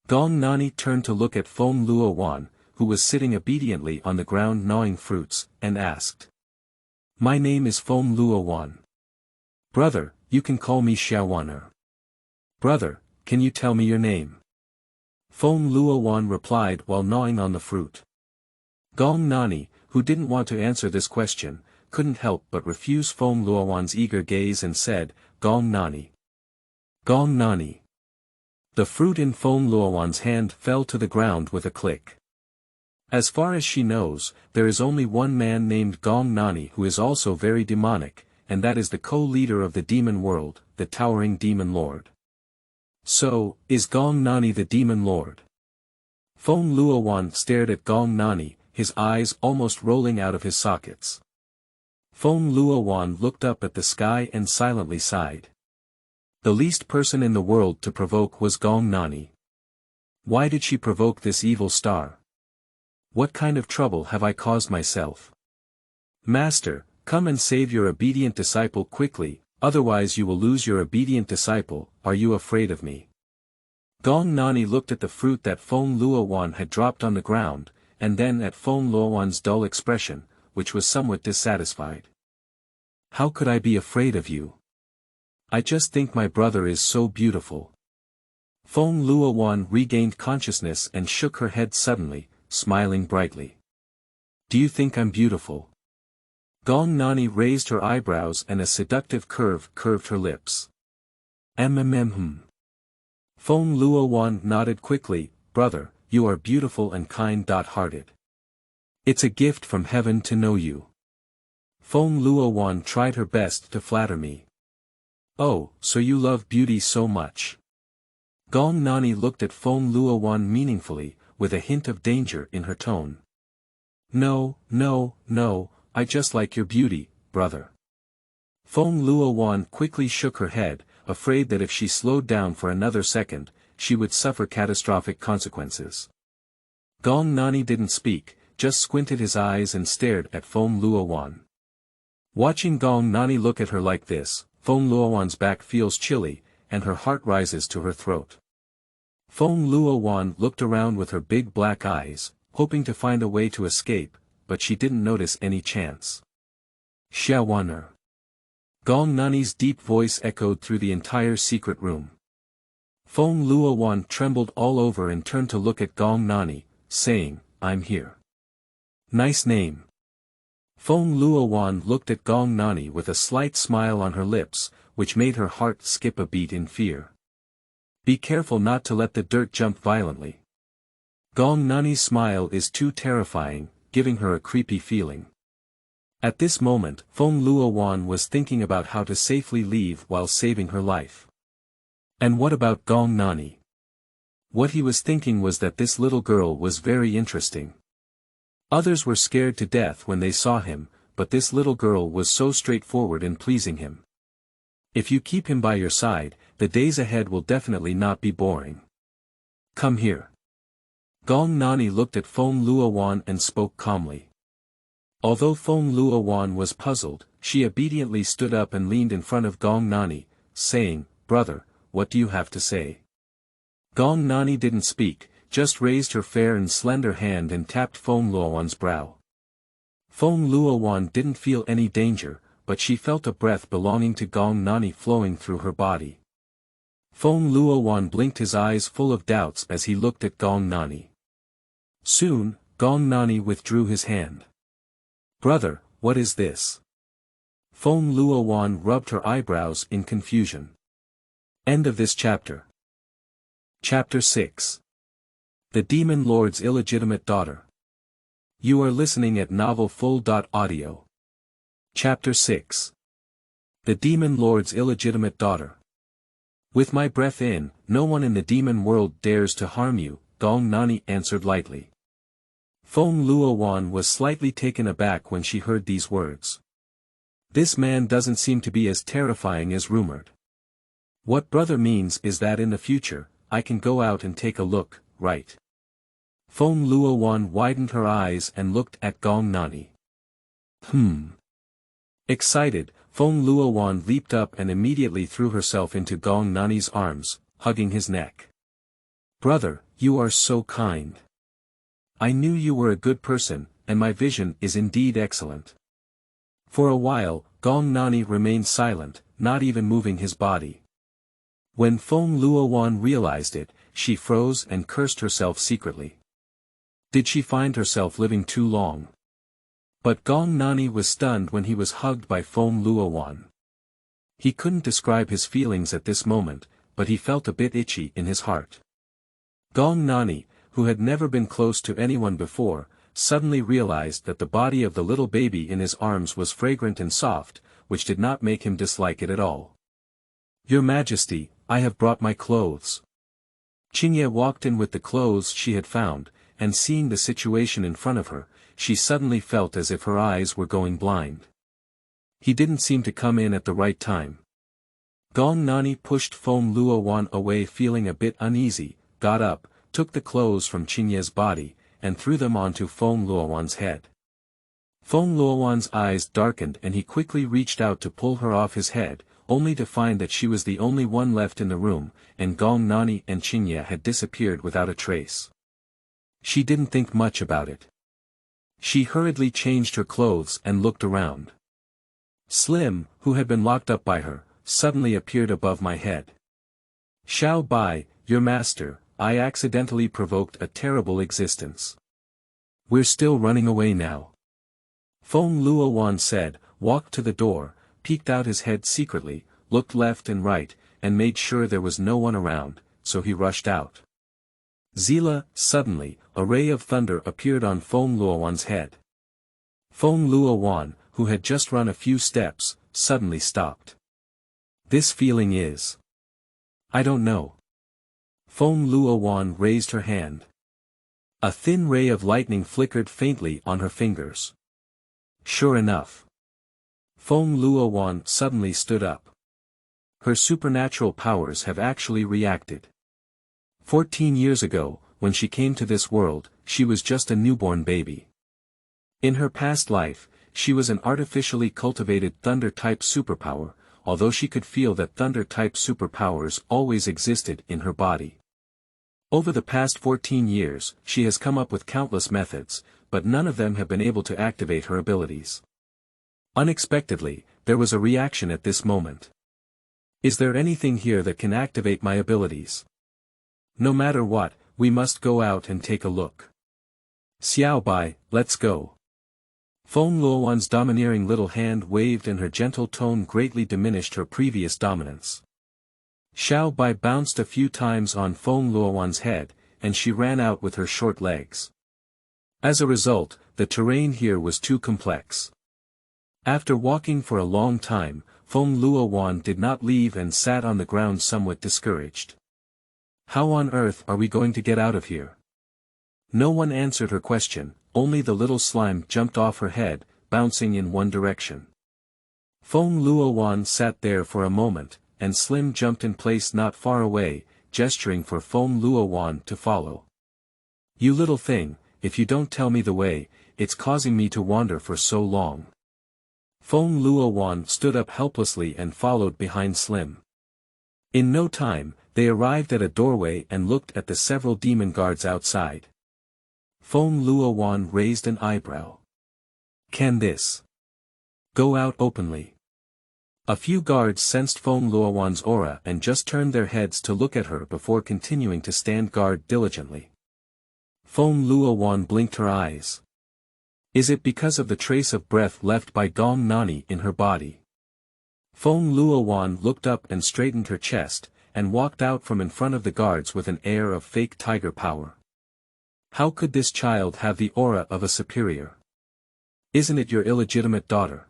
Gong Nani turned to look at Feng Luowan, who was sitting obediently on the ground gnawing fruits, and asked. "My name is Feng Luowan." "Brother, you can call me Xiaowaner." "Brother, can you tell me your name?" Feng Luowan replied while gnawing on the fruit. Gong Nani, who didn't want to answer this question, couldn't help but refuse Feng Luowan's eager gaze and said, "Gong Nani." "Gong Nani." The fruit in Feng Luowan's hand fell to the ground with a click. As far as she knows, there is only one man named Gong Nani who is also very demonic, and that is the co-leader of the demon world, the towering demon lord. So, is Gong Nani the demon lord? Feng Luowan stared at Gong Nani, his eyes almost rolling out of his sockets. Feng Luowan looked up at the sky and silently sighed. The least person in the world to provoke was Gong Nani. Why did she provoke this evil star? What kind of trouble have I caused myself? Master, come and save your obedient disciple quickly, otherwise you will lose your obedient disciple. Are you afraid of me? Gong Nani looked at the fruit that Feng Luowan had dropped on the ground, and then at Feng Luowan's dull expression, which was somewhat dissatisfied. How could I be afraid of you? I just think my brother is so beautiful. Feng Luowan regained consciousness and shook her head suddenly, smiling brightly. Do you think I'm beautiful? Gong Nani raised her eyebrows and a seductive curve curved her lips. Feng Luowan nodded quickly, brother, you are beautiful and kind-hearted. It's a gift from heaven to know you. Feng Luowan tried her best to flatter me. Oh, so you love beauty so much. Gong Nani looked at Feng Luowan meaningfully, with a hint of danger in her tone. No, I just like your beauty, brother. Feng Luowan quickly shook her head, afraid that if she slowed down for another second, she would suffer catastrophic consequences. Gong Nani didn't speak, just squinted his eyes and stared at Feng Luowan. Watching Gong Nani look at her like this, Feng Luowan's back feels chilly, and her heart rises to her throat. Feng Luowan looked around with her big black eyes, hoping to find a way to escape, but she didn't notice any chance. Xiaowaner. Gong Nani's deep voice echoed through the entire secret room. Feng Luowan trembled all over and turned to look at Gong Nani, saying, "I'm here." "Nice name." Feng Luowan looked at Gong Nani with a slight smile on her lips, which made her heart skip a beat in fear. "Be careful not to let the dirt jump violently." Gong Nani's smile is too terrifying, giving her a creepy feeling. At this moment, Feng Luowan was thinking about how to safely leave while saving her life. And what about Gong Nani? What he was thinking was that this little girl was very interesting. Others were scared to death when they saw him, but this little girl was so straightforward in pleasing him. If you keep him by your side, the days ahead will definitely not be boring. "Come here." Gong Nani looked at Feng Luowan and spoke calmly. Although Feng Luowan was puzzled, she obediently stood up and leaned in front of Gong Nani, saying, "Brother, what do you have to say?" Gong Nani didn't speak, just raised her fair and slender hand and tapped Feng Luowan's brow. Feng Luowan didn't feel any danger, but she felt a breath belonging to Gong Nani flowing through her body. Feng Luowan blinked his eyes full of doubts as he looked at Gong Nani. Soon, Gong Nani withdrew his hand. "Brother, what is this?" Feng Luowan rubbed her eyebrows in confusion. End of this chapter. Chapter 6. The Demon Lord's Illegitimate Daughter. You are listening at novelfull.audio. Chapter 6. The Demon Lord's Illegitimate Daughter. With my breath in, no one in the demon world dares to harm you, Gong Nani answered lightly. Feng Luowan was slightly taken aback when she heard these words. This man doesn't seem to be as terrifying as rumored. What brother means is that in the future, I can go out and take a look, right? Feng Luowan widened her eyes and looked at Gong Nani. Excited, Feng Luowan leaped up and immediately threw herself into Gong Nani's arms, hugging his neck. "Brother, you are so kind. I knew you were a good person, and my vision is indeed excellent." For a while, Gong Nani remained silent, not even moving his body. When Feng Luowan realized it, she froze and cursed herself secretly. Did she find herself living too long? But Gong Nani was stunned when he was hugged by Feng Luowan. He couldn't describe his feelings at this moment, but he felt a bit itchy in his heart. Gong Nani, who had never been close to anyone before, suddenly realized that the body of the little baby in his arms was fragrant and soft, which did not make him dislike it at all. "Your Majesty, I have brought my clothes." Qingye walked in with the clothes she had found, and seeing the situation in front of her, she suddenly felt as if her eyes were going blind. He didn't seem to come in at the right time. Gong Nani pushed Feng Luowan away feeling a bit uneasy, got up, took the clothes from Qingye's body, and threw them onto Feng Luowan's head. Feng Luowan's eyes darkened and he quickly reached out to pull her off his head, only to find that she was the only one left in the room, and Gong Nani and Qingye had disappeared without a trace. She didn't think much about it. She hurriedly changed her clothes and looked around. Slim, who had been locked up by her, suddenly appeared above my head. "Xiao Bai, your master, I accidentally provoked a terrible existence. We're still running away now." Feng Luowan said, walked to the door, peeked out his head secretly, looked left and right, and made sure there was no one around, so he rushed out. Zila, suddenly, a ray of thunder appeared on Feng Luowan's head. Feng Luowan, who had just run a few steps, suddenly stopped. "This feeling is... I don't know." Feng Luowan raised her hand. A thin ray of lightning flickered faintly on her fingers. Sure enough. Feng Luowan suddenly stood up. Her supernatural powers have actually reacted. 14 years ago, when she came to this world, she was just a newborn baby. In her past life, she was an artificially cultivated thunder-type superpower, although she could feel that thunder-type superpowers always existed in her body. Over the past 14 years, she has come up with countless methods, but none of them have been able to activate her abilities. Unexpectedly, there was a reaction at this moment. Is there anything here that can activate my abilities? No matter what, we must go out and take a look. Xiao Bai, let's go. Feng Luowan's domineering little hand waved and her gentle tone greatly diminished her previous dominance. Xiao Bai bounced a few times on Feng Luowan's head, and she ran out with her short legs. As a result, the terrain here was too complex. After walking for a long time, Feng Luowan did not leave and sat on the ground somewhat discouraged. How on earth are we going to get out of here? No one answered her question, only the little slime jumped off her head, bouncing in one direction. Feng Luowan sat there for a moment, and Slim jumped in place not far away, gesturing for Feng Luowan to follow. You little thing, if you don't tell me the way, it's causing me to wander for so long. Feng Luowan stood up helplessly and followed behind Slim. In no time, they arrived at a doorway and looked at the several demon guards outside. Feng Luowan raised an eyebrow. Can this go out openly? A few guards sensed Feng Luowan's aura and just turned their heads to look at her before continuing to stand guard diligently. Feng Luowan blinked her eyes. Is it because of the trace of breath left by Gong Nani in her body? Feng Luowan looked up and straightened her chest, and walked out from in front of the guards with an air of fake tiger power. How could this child have the aura of a superior? Isn't it your illegitimate daughter?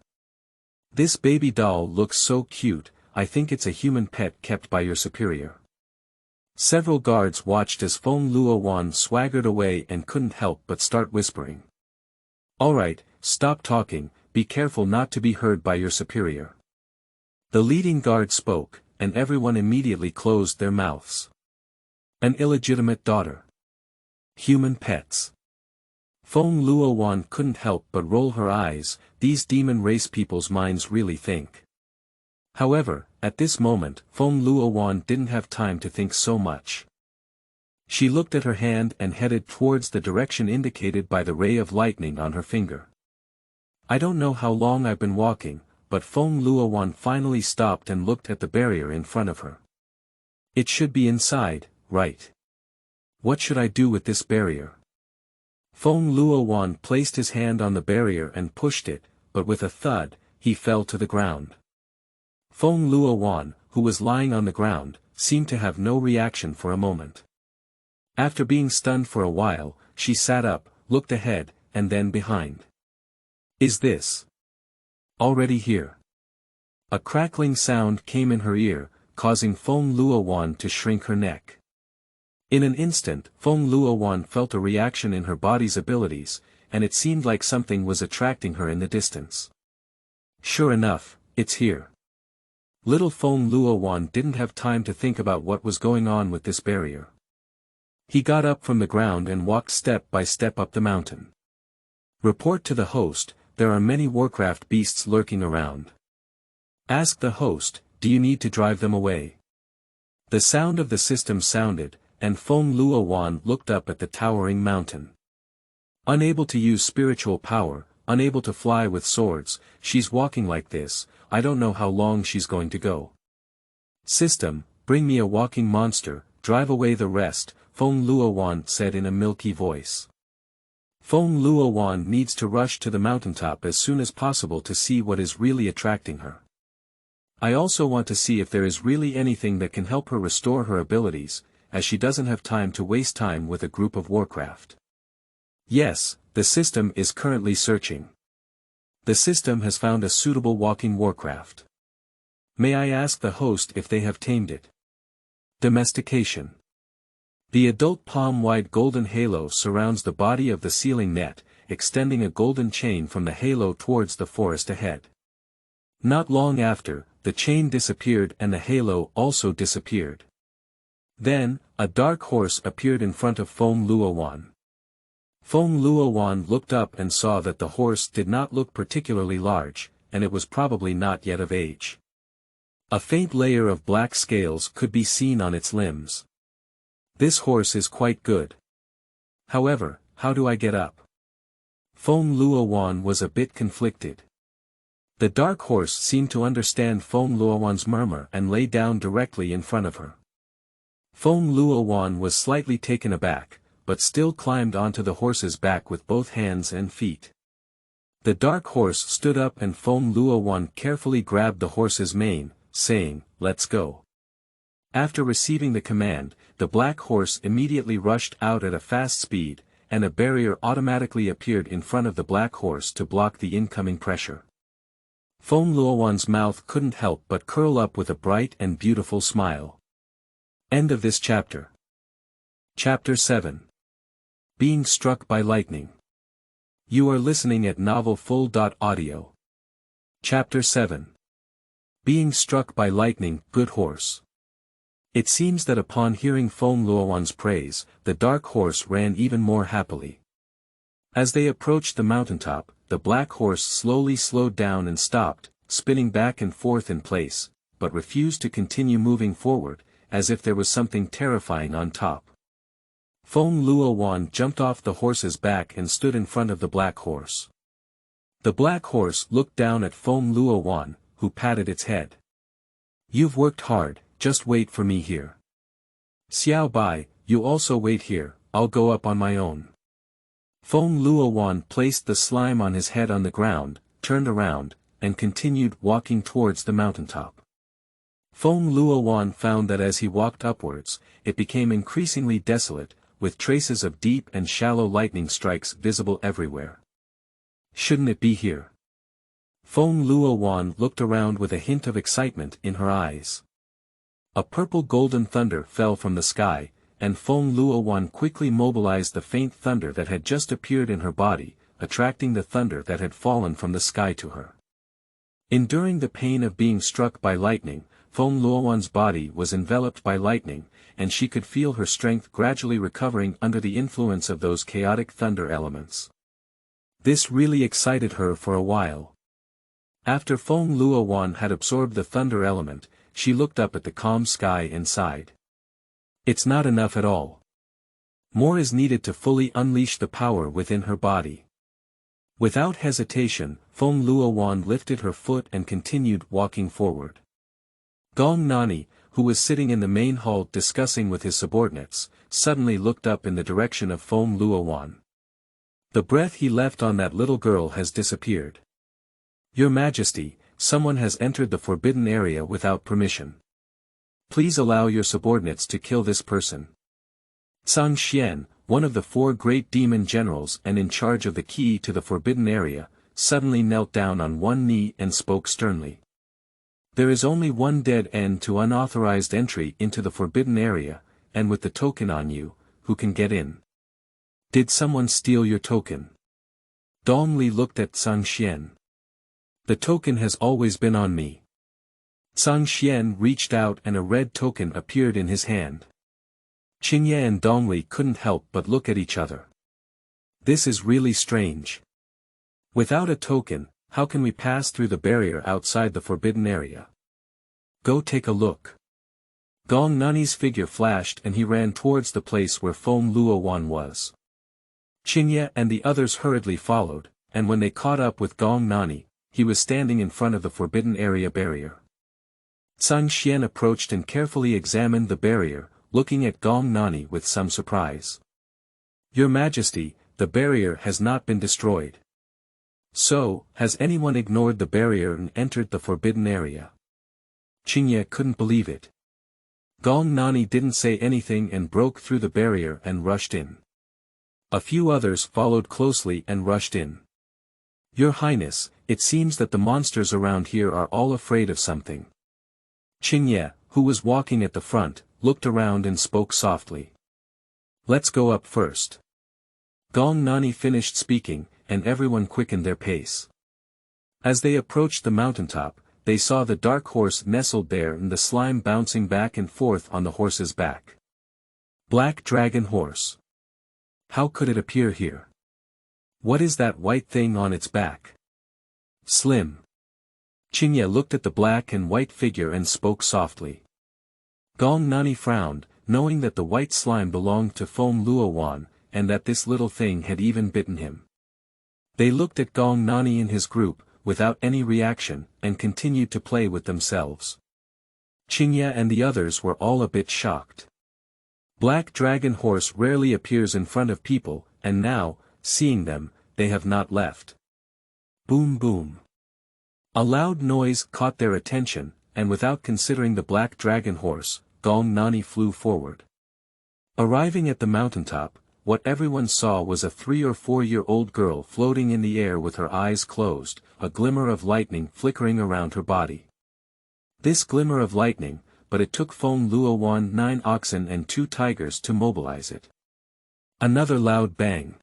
This baby doll looks so cute, I think it's a human pet kept by your superior. Several guards watched as Feng Luowan swaggered away and couldn't help but start whispering. Alright, stop talking, be careful not to be heard by your superior. The leading guard spoke, and everyone immediately closed their mouths. An illegitimate daughter. Human pets. Feng Luowan couldn't help but roll her eyes, these demon race people's minds really think. However, at this moment, Feng Luowan didn't have time to think so much. She looked at her hand and headed towards the direction indicated by the ray of lightning on her finger. I don't know how long I've been walking, but Feng Luowan finally stopped and looked at the barrier in front of her. It should be inside, right? What should I do with this barrier? Feng Luowan placed his hand on the barrier and pushed it, but with a thud, he fell to the ground. Feng Luowan, who was lying on the ground, seemed to have no reaction for a moment. After being stunned for a while, she sat up, looked ahead, and then behind. Is this already here? A crackling sound came in her ear, causing Feng Luowan to shrink her neck. In an instant, Feng Luowan felt a reaction in her body's abilities, and it seemed like something was attracting her in the distance. Sure enough, it's here. Little Feng Luowan didn't have time to think about what was going on with this barrier. He got up from the ground and walked step by step up the mountain. Report to the host, there are many Warcraft beasts lurking around. Ask the host, do you need to drive them away? The sound of the system sounded, and Feng Luowan looked up at the towering mountain. Unable to use spiritual power, unable to fly with swords, she's walking like this, I don't know how long she's going to go. System, bring me a walking monster, drive away the rest, Feng Luowan said in a milky voice. Feng Luowan needs to rush to the mountaintop as soon as possible to see what is really attracting her. I also want to see if there is really anything that can help her restore her abilities, as she doesn't have time to waste time with a group of Warcraft. Yes, the system is currently searching. The system has found a suitable walking Warcraft. May I ask the host if they have tamed it? Domestication. The adult palm-wide golden halo surrounds the body of the ceiling net, extending a golden chain from the halo towards the forest ahead. Not long after, the chain disappeared and the halo also disappeared. Then, a dark horse appeared in front of Feng Luowan. Feng Luowan looked up and saw that the horse did not look particularly large, and it was probably not yet of age. A faint layer of black scales could be seen on its limbs. This horse is quite good. However, how do I get up? Feng Luowan was a bit conflicted. The dark horse seemed to understand Feng Luowan's murmur and lay down directly in front of her. Feng Luowan was slightly taken aback, but still climbed onto the horse's back with both hands and feet. The dark horse stood up and Feng Luowan carefully grabbed the horse's mane, saying, "Let's go." After receiving the command, the black horse immediately rushed out at a fast speed, and a barrier automatically appeared in front of the black horse to block the incoming pressure. Feng Luowan's mouth couldn't help but curl up with a bright and beautiful smile. End of this chapter. Chapter 7. Being Struck by Lightning. You are listening at novelfull.audio. Chapter 7. Being Struck by Lightning, Good Horse. It seems that upon hearing Feng Luowan's praise, the dark horse ran even more happily. As they approached the mountaintop, the black horse slowly slowed down and stopped, spinning back and forth in place, but refused to continue moving forward, as if there was something terrifying on top. Feng Luowan jumped off the horse's back and stood in front of the black horse. The black horse looked down at Feng Luowan, who patted its head. "You've worked hard, just wait for me here. Xiao Bai, you also wait here, I'll go up on my own." Feng Luowan placed the slime on his head on the ground, turned around, and continued walking towards the mountaintop. Feng Luowan found that as he walked upwards, it became increasingly desolate, with traces of deep and shallow lightning strikes visible everywhere. Shouldn't it be here? Feng Luowan looked around with a hint of excitement in her eyes. A purple golden thunder fell from the sky, and Feng Luowan quickly mobilized the faint thunder that had just appeared in her body, attracting the thunder that had fallen from the sky to her. Enduring the pain of being struck by lightning, Feng Luowan's body was enveloped by lightning, and she could feel her strength gradually recovering under the influence of those chaotic thunder elements. This really excited her for a while. After Feng Luowan had absorbed the thunder element, she looked up at the calm sky and sighed. It's not enough at all. More is needed to fully unleash the power within her body. Without hesitation, Feng Luowan lifted her foot and continued walking forward. Gong Nani, who was sitting in the main hall discussing with his subordinates, suddenly looked up in the direction of Feng Luowan. The breath he left on that little girl has disappeared. Your Majesty, someone has entered the forbidden area without permission. Please allow your subordinates to kill this person. Zhang Xian, one of the 4 great demon generals and in charge of the key to the forbidden area, suddenly knelt down on one knee and spoke sternly. There is only one dead end to unauthorized entry into the forbidden area, and with the token on you, who can get in? Did someone steal your token? Dong Li looked at Zhang Xian. The token has always been on me. Zhang Xian reached out and a red token appeared in his hand. Qingye and Dong Li couldn't help but look at each other. This is really strange. Without a token, how can we pass through the barrier outside the forbidden area? Go take a look. Gong Nani's figure flashed and he ran towards the place where Feng Luowan was. Qingye and the others hurriedly followed, and when they caught up with Gong Nani, he was standing in front of the forbidden area barrier. Zhang Xian approached and carefully examined the barrier, looking at Gong Nani with some surprise. Your Majesty, the barrier has not been destroyed. So, has anyone ignored the barrier and entered the forbidden area? Qingye couldn't believe it. Gong Nani didn't say anything and broke through the barrier and rushed in. A few others followed closely and rushed in. Your Highness, it seems that the monsters around here are all afraid of something. Qingye, who was walking at the front, looked around and spoke softly. Let's go up first. Gong Nani finished speaking, and everyone quickened their pace. As they approached the mountaintop, they saw the dark horse nestled there and the slime bouncing back and forth on the horse's back. Black dragon horse. How could it appear here? What is that white thing on its back? Slim. Qingye looked at the black and white figure and spoke softly. Gong Nani frowned, knowing that the white slime belonged to Feng Luowan, and that this little thing had even bitten him. They looked at Gong Nani and his group, without any reaction, and continued to play with themselves. Qingye and the others were all a bit shocked. Black dragon horse rarely appears in front of people, and now, seeing them, they have not left. Boom boom. A loud noise caught their attention, and without considering the black dragon horse, Gong Nani flew forward. Arriving at the mountaintop, what everyone saw was a 3 or 4-year-old girl floating in the air with her eyes closed, a glimmer of lightning flickering around her body. This glimmer of lightning, but it took Feng Luowan 9 oxen and 2 tigers to mobilize it. Another loud bang.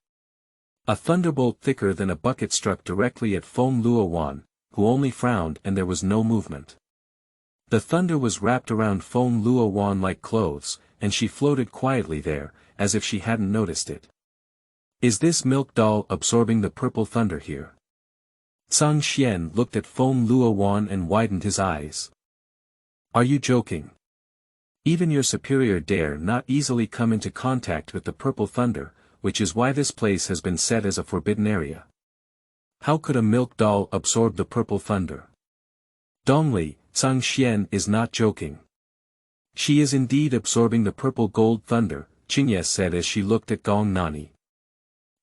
A thunderbolt thicker than a bucket struck directly at Feng Luowan, who only frowned, and there was no movement. The thunder was wrapped around Feng Luowan like clothes, and she floated quietly there, as if she hadn't noticed it. Is this milk doll absorbing the purple thunder here? Zhang Xian looked at Feng Luowan and widened his eyes. Are you joking? Even your superior dare not easily come into contact with the purple thunder, which is why this place has been set as a forbidden area. How could a milk doll absorb the purple thunder? Dongli, Zhang Xian is not joking. She is indeed absorbing the purple gold thunder, Qingye said as she looked at Gong Nani.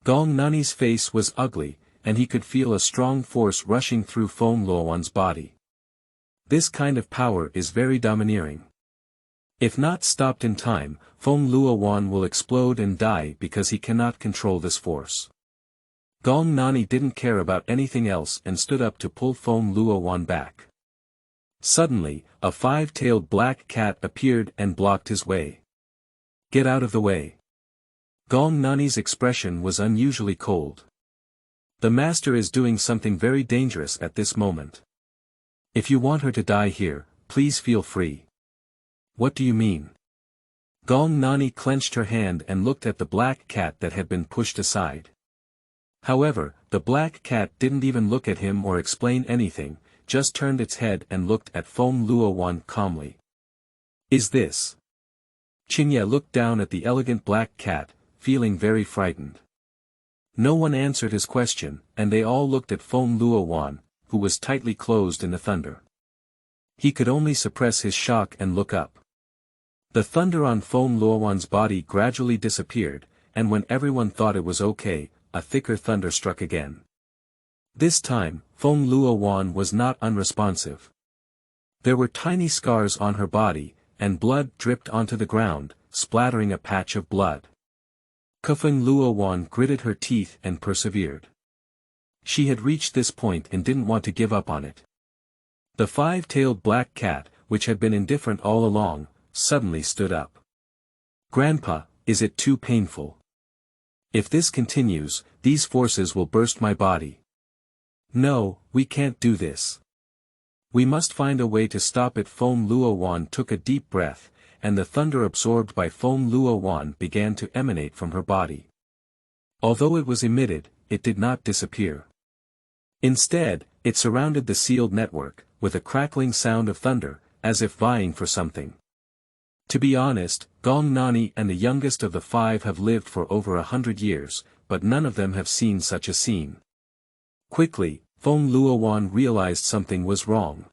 Gong Nani's face was ugly, and he could feel a strong force rushing through Feng Luowan's body. This kind of power is very domineering. If not stopped in time, Feng Luowan will explode and die because he cannot control this force. Gong Nani didn't care about anything else and stood up to pull Feng Luowan back. Suddenly, a 5-tailed black cat appeared and blocked his way. Get out of the way. Gong Nani's expression was unusually cold. The master is doing something very dangerous at this moment. If you want her to die here, please feel free. What do you mean? Gong Nani clenched her hand and looked at the black cat that had been pushed aside. However, the black cat didn't even look at him or explain anything, just turned its head and looked at Feng Luowan calmly. Is this? Qingye looked down at the elegant black cat, feeling very frightened. No one answered his question, and they all looked at Feng Luowan, who was tightly closed in the thunder. He could only suppress his shock and look up. The thunder on Feng Luowan's body gradually disappeared, and when everyone thought it was okay, a thicker thunder struck again. This time, Feng Luowan was not unresponsive. There were tiny scars on her body, and blood dripped onto the ground, splattering a patch of blood. Feng Luowan gritted her teeth and persevered. She had reached this point and didn't want to give up on it. The 5-tailed black cat, which had been indifferent all along, suddenly stood up. Grandpa, is it too painful? If this continues, these forces will burst my body. No, we can't do this. We must find a way to stop it. Feng Luowan took a deep breath, and the thunder absorbed by Feng Luowan began to emanate from her body. Although it was emitted, it did not disappear. Instead, it surrounded the sealed network, with a crackling sound of thunder, as if vying for something. To be honest, Gong Nani and the youngest of the 5 have lived for over 100 years, but none of them have seen such a scene. Quickly, Feng Luowan realized something was wrong.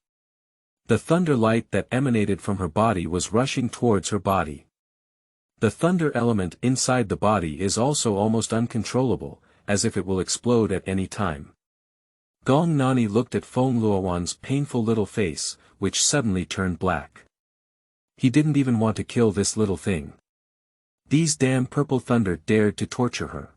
The thunder light that emanated from her body was rushing towards her body. The thunder element inside the body is also almost uncontrollable, as if it will explode at any time. Gong Nani looked at Feng Luowan's painful little face, which suddenly turned black. He didn't even want to kill this little thing. These damn purple thunder dared to torture her.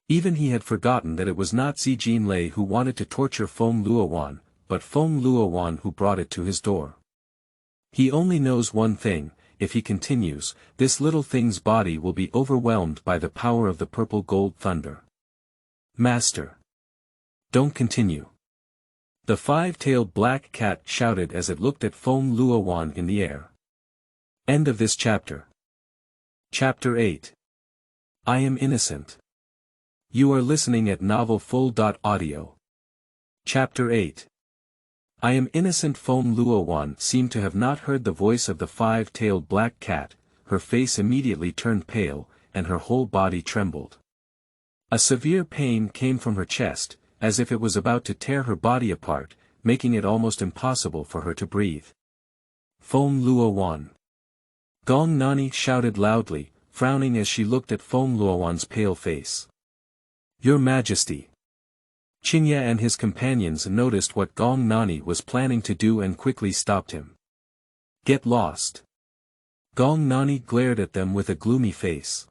Even he had forgotten that it was not Zijin Lei who wanted to torture Feng Luowan, but Feng Luowan who brought it to his door. He only knows one thing: if he continues, this little thing's body will be overwhelmed by the power of the purple gold thunder. Master! Don't continue. The 5-tailed black cat shouted as it looked at Feng Luowan in the air. End of this chapter. Chapter 8. I am innocent. You are listening at novelfull.audio. Chapter 8. I am innocent. Feng Luowan seemed to have not heard the voice of the five-tailed black cat. Her face immediately turned pale, and her whole body trembled. A severe pain came from her chest, as if it was about to tear her body apart, making it almost impossible for her to breathe. Feng Luowan. Gong Nani shouted loudly, frowning as she looked at Feng Luowan's pale face. Your Majesty. Qinya and his companions noticed what Gong Nani was planning to do and quickly stopped him. Get lost. Gong Nani glared at them with a gloomy face.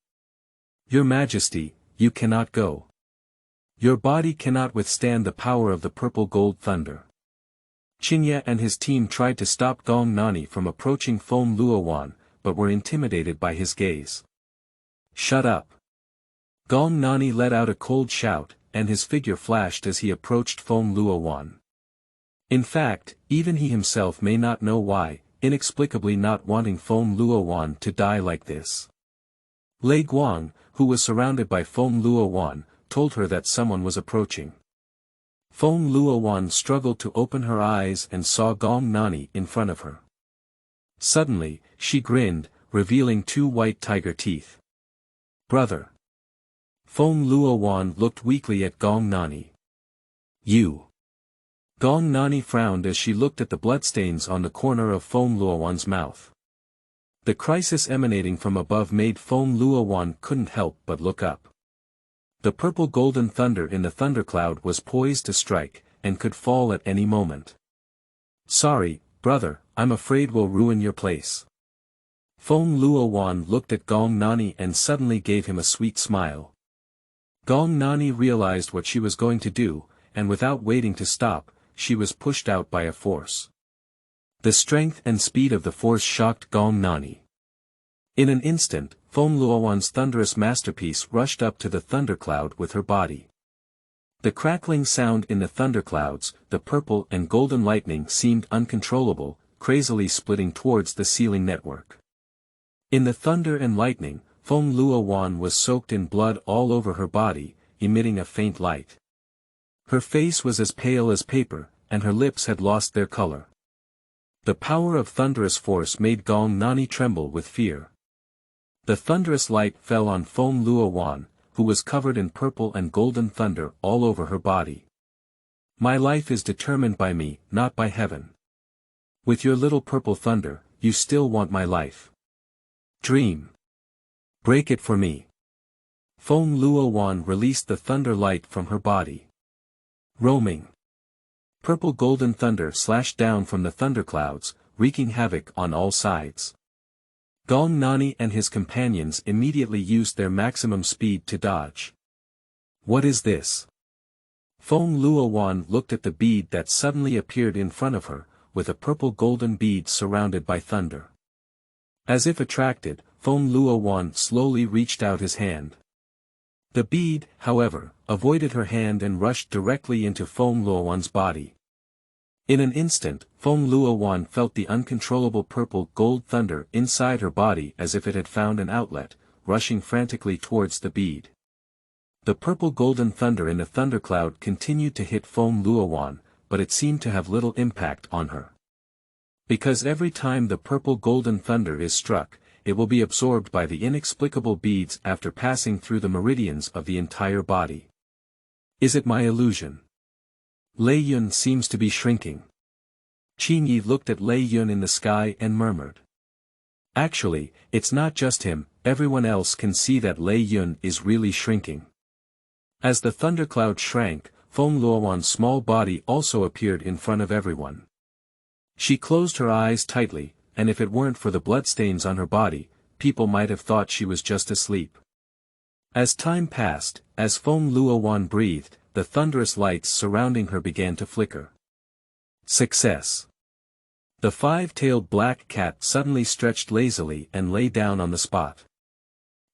Your Majesty, you cannot go. Your body cannot withstand the power of the purple gold thunder. Qinya and his team tried to stop Gong Nani from approaching Feng Luowan, but were intimidated by his gaze. Shut up. Gong Nani let out a cold shout, and his figure flashed as he approached Feng Luowan. In fact, even he himself may not know why, inexplicably not wanting Feng Luowan to die like this. Lei Guang, who was surrounded by Feng Luowan, told her that someone was approaching. Feng Luowan struggled to open her eyes and saw Gong Nani in front of her. Suddenly, she grinned, revealing two white tiger teeth. Brother. Feng Luowan looked weakly at Gong Nani. You. Gong Nani frowned as she looked at the bloodstains on the corner of Feng Luowan's mouth. The crisis emanating from above made Feng Luowan couldn't help but look up. The purple golden thunder in the thundercloud was poised to strike, and could fall at any moment. Sorry, brother, I'm afraid we'll ruin your place. Feng Luowan looked at Gong Nani and suddenly gave him a sweet smile. Gong Nani realized what she was going to do, and without waiting to stop, she was pushed out by a force. The strength and speed of the force shocked Gong Nani. In an instant, Feng Luowan's thunderous masterpiece rushed up to the thundercloud with her body. The crackling sound in the thunderclouds, the purple and golden lightning seemed uncontrollable, crazily splitting towards the ceiling network. In the thunder and lightning, Feng Luowan was soaked in blood all over her body, emitting a faint light. Her face was as pale as paper, and her lips had lost their color. The power of thunderous force made Gong Nani tremble with fear. The thunderous light fell on Feng Luowan, who was covered in purple and golden thunder all over her body. My life is determined by me, not by heaven. With your little purple thunder, you still want my life. Dream. Break it for me. Feng Luowan released the thunder light from her body. Roaming. Purple golden thunder slashed down from the thunderclouds, wreaking havoc on all sides. Gong Nani and his companions immediately used their maximum speed to dodge. What is this? Feng Luowan looked at the bead that suddenly appeared in front of her, with a purple golden bead surrounded by thunder. As if attracted, Feng Luowan slowly reached out his hand. The bead, however, avoided her hand and rushed directly into Feng Luowan's body. In an instant, Feng Luowan felt the uncontrollable purple gold thunder inside her body as if it had found an outlet, rushing frantically towards the bead. The purple golden thunder in the thundercloud continued to hit Feng Luowan, but it seemed to have little impact on her. Because every time the purple golden thunder is struck, it will be absorbed by the inexplicable beads after passing through the meridians of the entire body. Is it my illusion? Lei Yun seems to be shrinking. Qinyi looked at Lei Yun in the sky and murmured. Actually, it's not just him, everyone else can see that Lei Yun is really shrinking. As the thundercloud shrank, Feng Luowan's small body also appeared in front of everyone. She closed her eyes tightly, and if it weren't for the bloodstains on her body, people might have thought she was just asleep. As time passed, as Feng Luowan breathed, the thunderous lights surrounding her began to flicker. Success. The five-tailed black cat suddenly stretched lazily and lay down on the spot.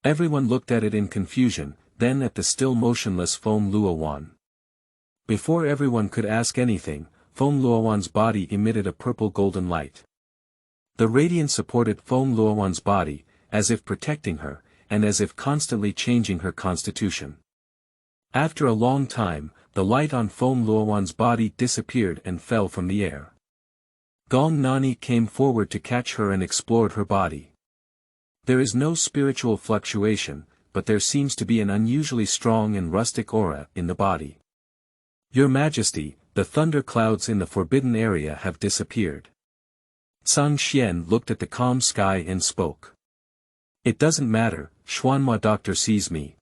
Everyone looked at it in confusion, then at the still motionless Feng Luowan. Before everyone could ask anything, Feng Luowan's body emitted a purple golden light. The radiance supported Feng Luowan's body, as if protecting her, and as if constantly changing her constitution. After a long time, the light on Feng Luowan's body disappeared and fell from the air. Gong Nani came forward to catch her and explored her body. There is no spiritual fluctuation, but there seems to be an unusually strong and rustic aura in the body. Your Majesty, the thunder clouds in the forbidden area have disappeared. Sang Xian looked at the calm sky and spoke. It doesn't matter, Xuanhua doctor sees me.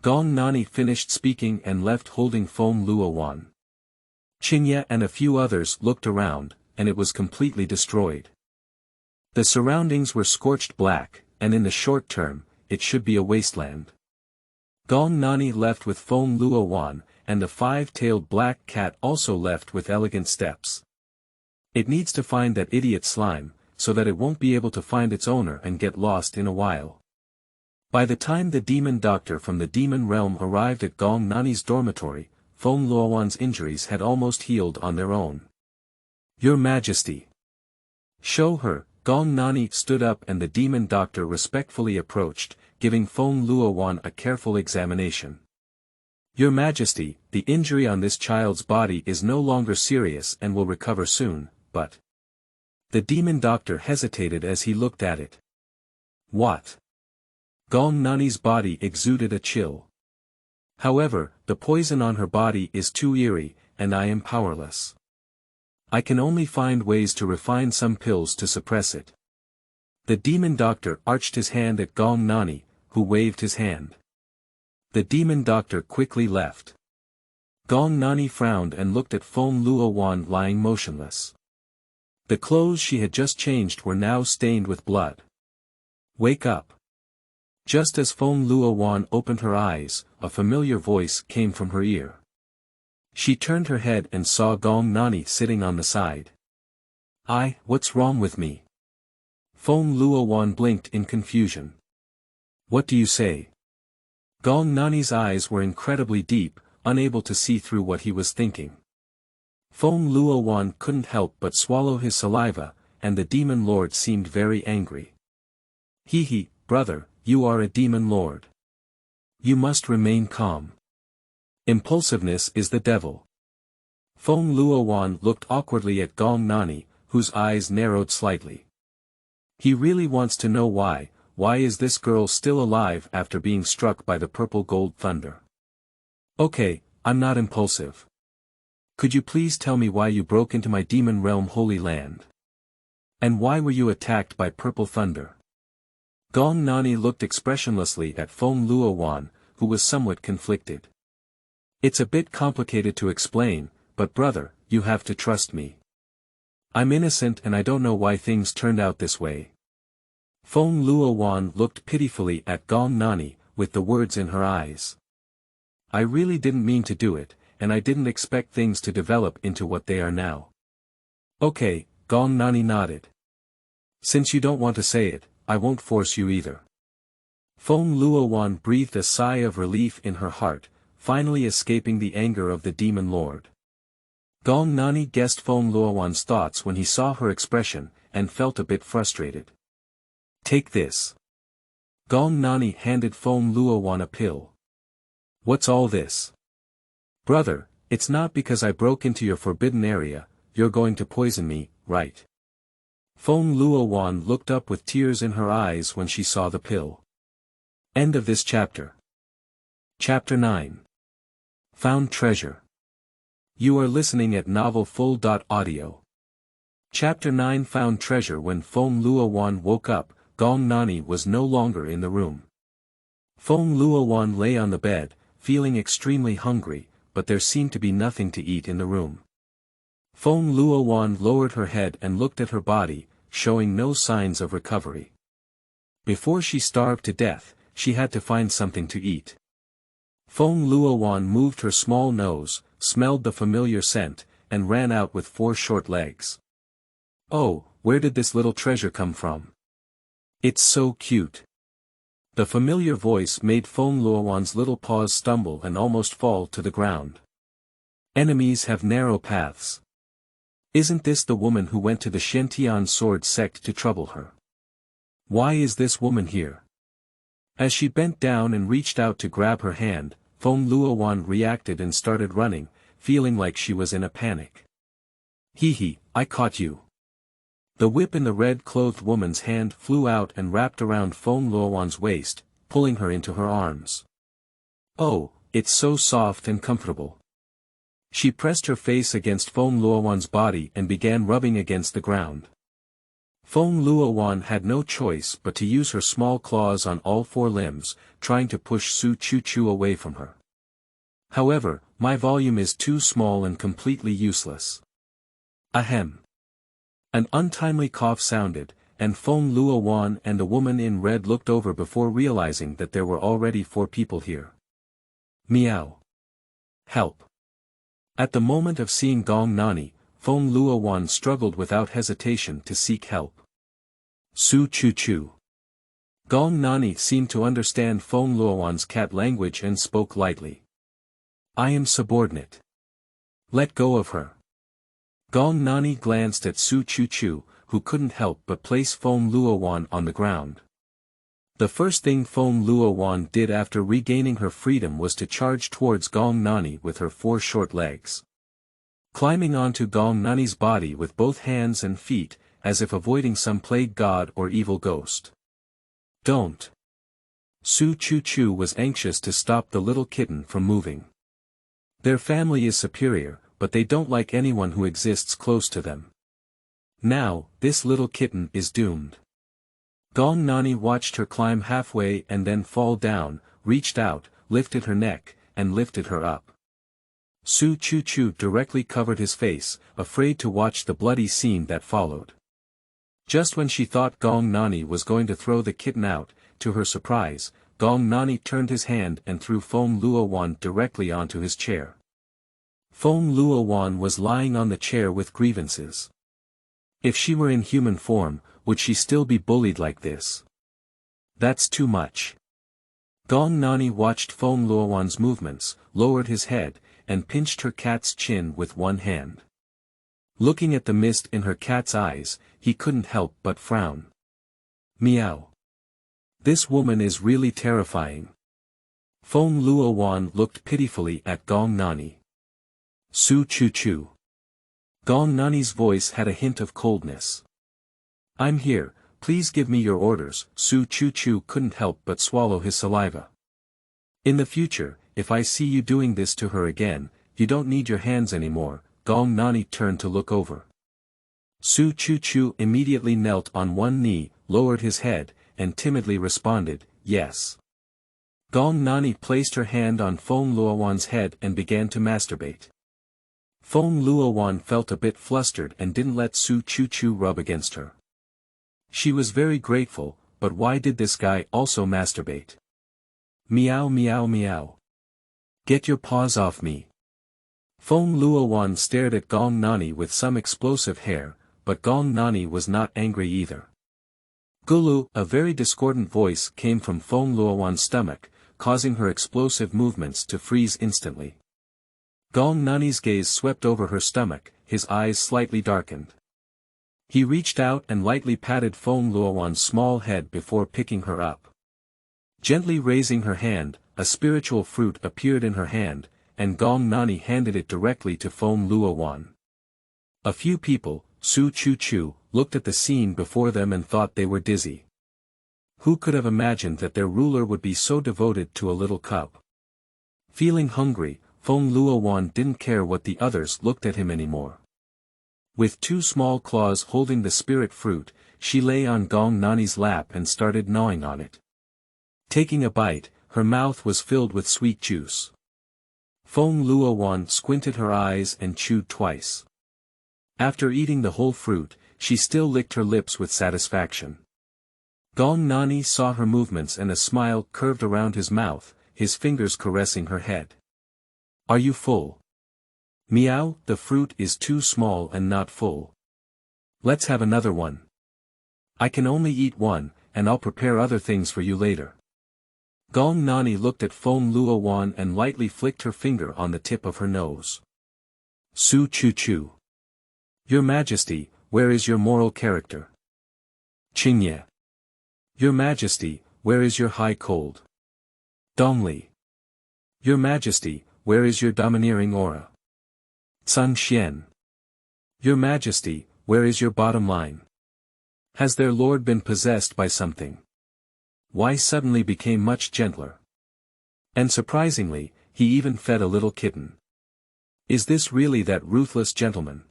Gong Nani finished speaking and left holding Feng Luowan. Qingye and a few others looked around, and it was completely destroyed. The surroundings were scorched black, and in the short term, it should be a wasteland. Gong Nani left with Feng Luowan, and the five-tailed black cat also left with elegant steps. It needs to find that idiot slime, so that it won't be able to find its owner and get lost in a while. By the time the demon doctor from the demon realm arrived at Gong Nani's dormitory, Feng Luowan's injuries had almost healed on their own. Your Majesty. Show her. Gong Nani stood up and the demon doctor respectfully approached, giving Feng Luowan a careful examination. Your Majesty, the injury on this child's body is no longer serious and will recover soon, but... The demon doctor hesitated as he looked at it. What? Gong Nani's body exuded a chill. However, the poison on her body is too eerie, and I am powerless. I can only find ways to refine some pills to suppress it. The demon doctor arched his hand at Gong Nani, who waved his hand. The demon doctor quickly left. Gong Nani frowned and looked at Feng Luowan lying motionless. The clothes she had just changed were now stained with blood. Wake up. Just as Feng Luowan opened her eyes, a familiar voice came from her ear. She turned her head and saw Gong Nani sitting on the side. What's wrong with me? Feng Luowan blinked in confusion. What do you say? Gong Nani's eyes were incredibly deep, unable to see through what he was thinking. Feng Luowan couldn't help but swallow his saliva, and the demon lord seemed very angry. Brother, you are a demon lord. You must remain calm. Impulsiveness is the devil. Feng Luowan looked awkwardly at Gong Nani, whose eyes narrowed slightly. He really wants to know why is this girl still alive after being struck by the purple gold thunder? Okay, I'm not impulsive. Could you please tell me why you broke into my demon realm holy land? And why were you attacked by purple thunder? Gong Nani looked expressionlessly at Feng Luowan, who was somewhat conflicted. It's a bit complicated to explain, but brother, you have to trust me. I'm innocent and I don't know why things turned out this way. Feng Luowan looked pitifully at Gong Nani, with the words in her eyes. I really didn't mean to do it, and I didn't expect things to develop into what they are now. Okay, Gong Nani nodded. Since you don't want to say it, I won't force you either. Feng Luowan breathed a sigh of relief in her heart, finally escaping the anger of the demon lord. Gong Nani guessed Feng Luowan's thoughts when he saw her expression, and felt a bit frustrated. Take this. Gong Nani handed Feng Luowan a pill. What's all this? Brother, it's not because I broke into your forbidden area, you're going to poison me, right? Feng Luowan looked up with tears in her eyes when she saw the pill. End of this chapter. Chapter 9. Found Treasure. You are listening at novelfull.audio. Chapter 9 Found Treasure. When Feng Luowan woke up, Gong Nani was no longer in the room. Feng Luowan lay on the bed, feeling extremely hungry, but there seemed to be nothing to eat in the room. Feng Luowan lowered her head and looked at her body, showing no signs of recovery. Before she starved to death, she had to find something to eat. Feng Luowan moved her small nose, smelled the familiar scent, and ran out with 4 short legs. Oh, where did this little treasure come from? It's so cute. The familiar voice made Feng Luowan's little paws stumble and almost fall to the ground. Enemies have narrow paths. Isn't this the woman who went to the Shentian sword sect to trouble her? Why is this woman here? As she bent down and reached out to grab her hand, Feng Luowan reacted and started running, feeling like she was in a panic. Hee, I caught you. The whip in the red-clothed woman's hand flew out and wrapped around Feng Luowan's waist, pulling her into her arms. Oh, it's so soft and comfortable. She pressed her face against Feng Luowan's body and began rubbing against the ground. Feng Luowan had no choice but to use her small claws on all four limbs, trying to push Su Chu away from her. However, my volume is too small and completely useless. Ahem. An untimely cough sounded, and Feng Luowan and a woman in red looked over before realizing that there were already 4 people here. Meow. Help. At the moment of seeing Gong Nani, Feng Luowan struggled without hesitation to seek help. Su Chu. Gong Nani seemed to understand Feng Luowan's cat language and spoke lightly. I am subordinate. Let go of her. Gong Nani glanced at Su Chu, who couldn't help but place Feng Luowan on the ground. The first thing Feng Luowan did after regaining her freedom was to charge towards Gong Nani with her 4 short legs. Climbing onto Gong Nani's body with both hands and feet, as if avoiding some plague god or evil ghost. Don't. Su Chu was anxious to stop the little kitten from moving. Their family is superior, but they don't like anyone who exists close to them. Now, this little kitten is doomed. Gong Nani watched her climb halfway and then fall down, reached out, lifted her neck, and lifted her up. Su Chu directly covered his face, afraid to watch the bloody scene that followed. Just when she thought Gong Nani was going to throw the kitten out, to her surprise, Gong Nani turned his hand and threw Feng Luowan directly onto his chair. Feng Luowan was lying on the chair with grievances. If she were in human form, would she still be bullied like this? That's too much. Gong Nani watched Feng Luowan's movements, lowered his head, and pinched her cat's chin with one hand. Looking at the mist in her cat's eyes, he couldn't help but frown. Meow. This woman is really terrifying. Feng Luowan looked pitifully at Gong Nani. Su Chu. Gong Nani's voice had a hint of coldness. I'm here, please give me your orders. Su Chu couldn't help but swallow his saliva. In the future, if I see you doing this to her again, you don't need your hands anymore. Gong Nani turned to look over. Su Chu immediately knelt on one knee, lowered his head, and timidly responded, yes. Gong Nani placed her hand on Feng Luowan's head and began to masturbate. Feng Luowan felt a bit flustered and didn't let Su Chu rub against her. She was very grateful, but why did this guy also masturbate? Meow meow meow. Get your paws off me. Feng Luowan stared at Gong Nani with some explosive hair, but Gong Nani was not angry either. Gulu, a very discordant voice came from Feng Luowan's stomach, causing her explosive movements to freeze instantly. Gong Nani's gaze swept over her stomach, his eyes slightly darkened. He reached out and lightly patted Feng Luowan's small head before picking her up. Gently raising her hand, a spiritual fruit appeared in her hand, and Gong Nani handed it directly to Feng Luowan. A few people, Su Chu, looked at the scene before them and thought they were dizzy. Who could have imagined that their ruler would be so devoted to a little cub? Feeling hungry, Feng Luowan didn't care what the others looked at him anymore. With 2 small claws holding the spirit fruit, she lay on Gong Nani's lap and started gnawing on it. Taking a bite, her mouth was filled with sweet juice. Feng Luowan squinted her eyes and chewed twice. After eating the whole fruit, she still licked her lips with satisfaction. Gong Nani saw her movements and a smile curved around his mouth, his fingers caressing her head. Are you full? Meow, the fruit is too small and not full. Let's have another one. I can only eat one, and I'll prepare other things for you later. Gong Nani looked at Feng Luowan and lightly flicked her finger on the tip of her nose. Su Chu. Your Majesty, where is your moral character? Qingye. Your Majesty, where is your high cold? Dongli. Your Majesty, where is your domineering aura? Sun Xian. Your Majesty, where is your bottom line? Has their lord been possessed by something? Why suddenly became much gentler? And surprisingly, he even fed a little kitten. Is this really that ruthless gentleman?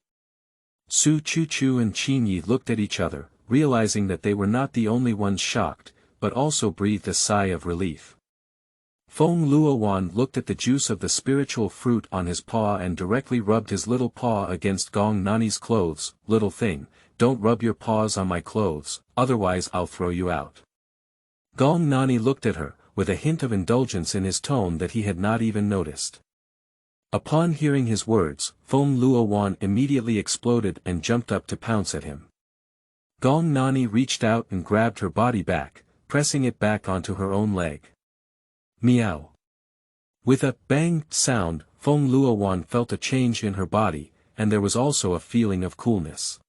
Su Chu and Qin Yi looked at each other, realizing that they were not the only ones shocked, but also breathed a sigh of relief. Feng Luowan looked at the juice of the spiritual fruit on his paw and directly rubbed his little paw against Gong Nani's clothes. Little thing, don't rub your paws on my clothes, otherwise I'll throw you out. Gong Nani looked at her, with a hint of indulgence in his tone that he had not even noticed. Upon hearing his words, Feng Luowan immediately exploded and jumped up to pounce at him. Gong Nani reached out and grabbed her body back, pressing it back onto her own leg. Meow. With a bang sound, Feng Luowan felt a change in her body, and there was also a feeling of coolness.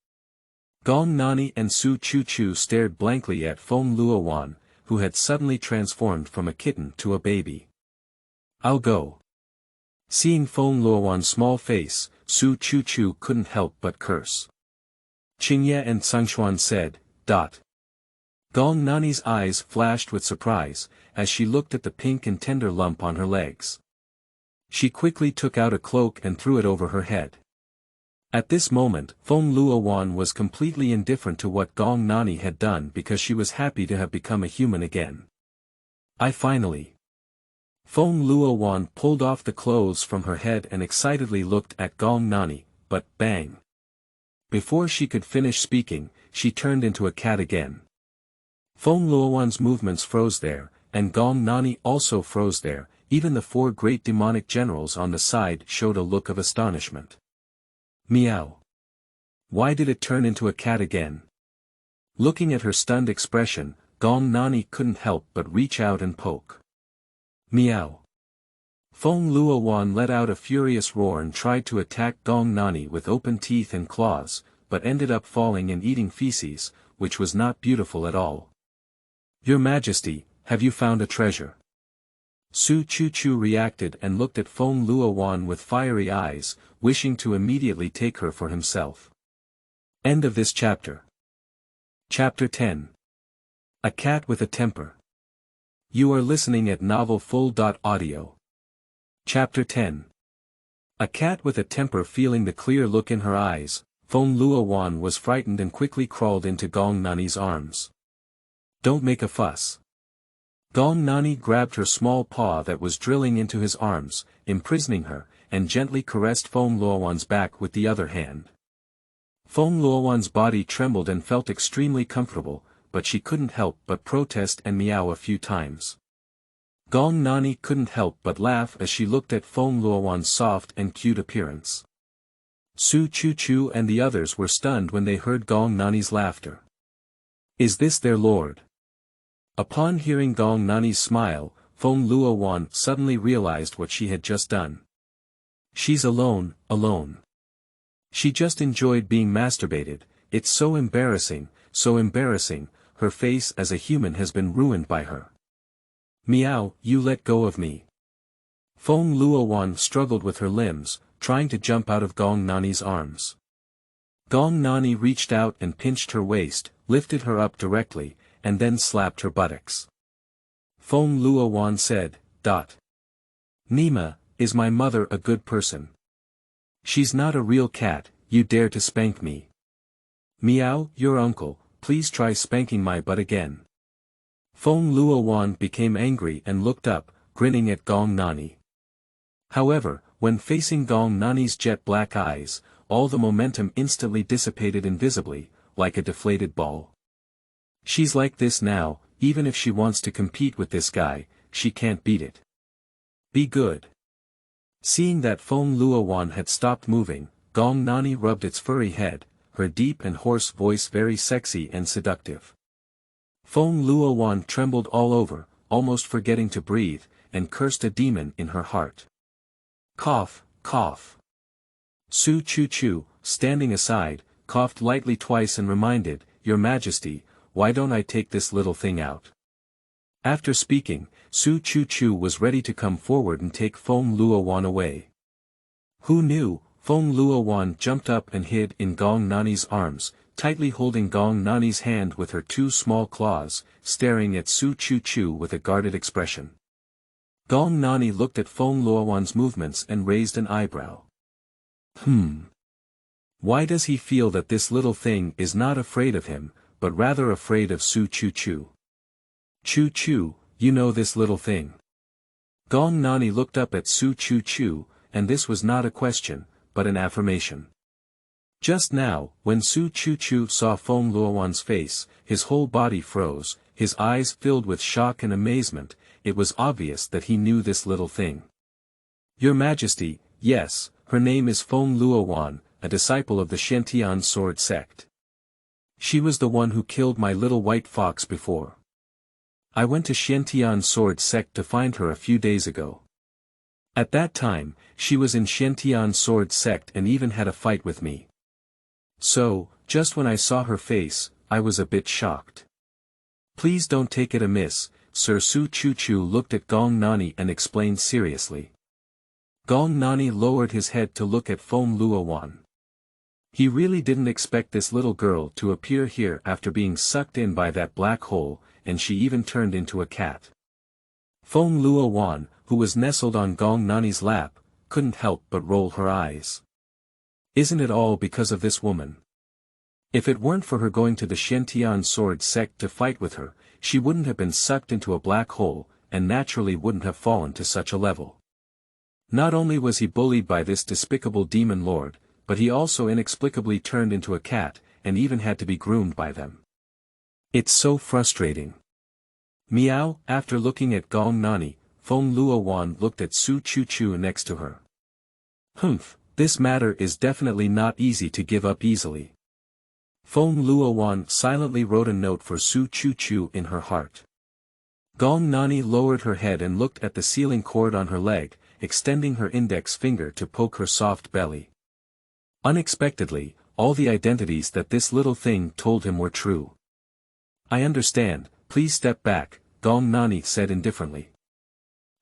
Gong Nani and Su Chu stared blankly at Feng Luowan, who had suddenly transformed from a kitten to a baby. I'll go. Seeing Feng Luowan's small face, Su Chu couldn't help but curse. Qingye and Sangshuan said, Gong Nani's eyes flashed with surprise, as she looked at the pink and tender lump on her legs. She quickly took out a cloak and threw it over her head. At this moment, Feng Luowan was completely indifferent to what Gong Nani had done because she was happy to have become a human again. Feng Luowan pulled off the clothes from her head and excitedly looked at Gong Nani, but bang. Before she could finish speaking, she turned into a cat again. Feng Luowan's movements froze there, and Gong Nani also froze there. Even the four great demonic generals on the side showed a look of astonishment. Meow. Why did it turn into a cat again? Looking at her stunned expression, Gong Nani couldn't help but reach out and poke. Meow. Feng Luowan let out a furious roar and tried to attack Gong Nani with open teeth and claws, but ended up falling and eating feces, which was not beautiful at all. Your Majesty, have you found a treasure? Su Chu reacted and looked at Feng Luowan with fiery eyes, wishing to immediately take her for himself. End of this chapter. Chapter 10. A Cat with a Temper. You are listening at novelfull.audio. Chapter 10. A cat with a temper. Feeling the clear look in her eyes, Feng Luowan was frightened and quickly crawled into Gong Nani's arms. Don't make a fuss. Gong Nani grabbed her small paw that was drilling into his arms, imprisoning her, and gently caressed Feng Luowan's back with the other hand. Feng Luowan's body trembled and felt extremely comfortable, but she couldn't help but protest and meow a few times. Gong Nani couldn't help but laugh as she looked at Feng Luowan's soft and cute appearance. Su Chu and the others were stunned when they heard Gong Nani's laughter. Is this their lord? Upon hearing Gong Nani's smile, Feng Luowan suddenly realized what she had just done. She's alone. She just enjoyed being masturbated. It's so embarrassing, her face as a human has been ruined by her. Meow, you let go of me. Feng Luowan struggled with her limbs, trying to jump out of Gong Nani's arms. Gong Nani reached out and pinched her waist, lifted her up directly, and then slapped her buttocks. Feng Luowan said, Nima, is my mother a good person? She's not a real cat, you dare to spank me. Meow, your uncle, please try spanking my butt again. Feng Luowan became angry and looked up, grinning at Gong Nani. However, when facing Gong Nani's jet black eyes, all the momentum instantly dissipated invisibly, like a deflated ball. She's like this now, even if she wants to compete with this guy, she can't beat it. Be good. Seeing that Feng Luowan had stopped moving, Gong Nani rubbed its furry head, her deep and hoarse voice very sexy and seductive. Feng Luowan trembled all over, almost forgetting to breathe, and cursed a demon in her heart. Cough, cough. Su Chu, standing aside, coughed lightly twice and reminded, Your Majesty, why don't I take this little thing out? After speaking, Su Chu Chu was ready to come forward and take Feng Luowan away. Who knew? Feng Luowan jumped up and hid in Gong Nani's arms, tightly holding Gong Nani's hand with her two small claws, staring at Su Chu Chu with a guarded expression. Gong Nani looked at Feng Luowan's movements and raised an eyebrow. Why does he feel that this little thing is not afraid of him, but rather afraid of Su Chu Chu? Chu Chu, you know this little thing. Gong Nani looked up at Su Chu Chu, and this was not a question, but an affirmation. Just now, when Su Chu Chu saw Feng Luowan's face, his whole body froze, his eyes filled with shock and amazement. It was obvious that he knew this little thing. Your Majesty, yes, her name is Feng Luowan, a disciple of the Shantian sword sect. She was the one who killed my little white fox before. I went to Shantian sword sect to find her a few days ago. At that time, she was in Shantian sword sect and even had a fight with me. So, just when I saw her face, I was a bit shocked. Please don't take it amiss, Sir. Su Chu Chu looked at Gong Nani and explained seriously. Gong Nani lowered his head to look at Feng Luowan. He really didn't expect this little girl to appear here after being sucked in by that black hole, and she even turned into a cat. Feng Luowan, who was nestled on Gong Nani's lap, couldn't help but roll her eyes. Isn't it all because of this woman? If it weren't for her going to the Shantian sword sect to fight with her, she wouldn't have been sucked into a black hole, and naturally wouldn't have fallen to such a level. Not only was he bullied by this despicable demon lord, but he also inexplicably turned into a cat, and even had to be groomed by them. It's so frustrating. Meow. After looking at Gong Nani, Feng Luowan looked at Su Chu Chu next to her. Humph, this matter is definitely not easy to give up easily. Feng Luowan silently wrote a note for Su Chu Chu in her heart. Gong Nani lowered her head and looked at the sealing cord on her leg, extending her index finger to poke her soft belly. Unexpectedly, all the identities that this little thing told him were true. I understand, please step back, Gong Nani said indifferently.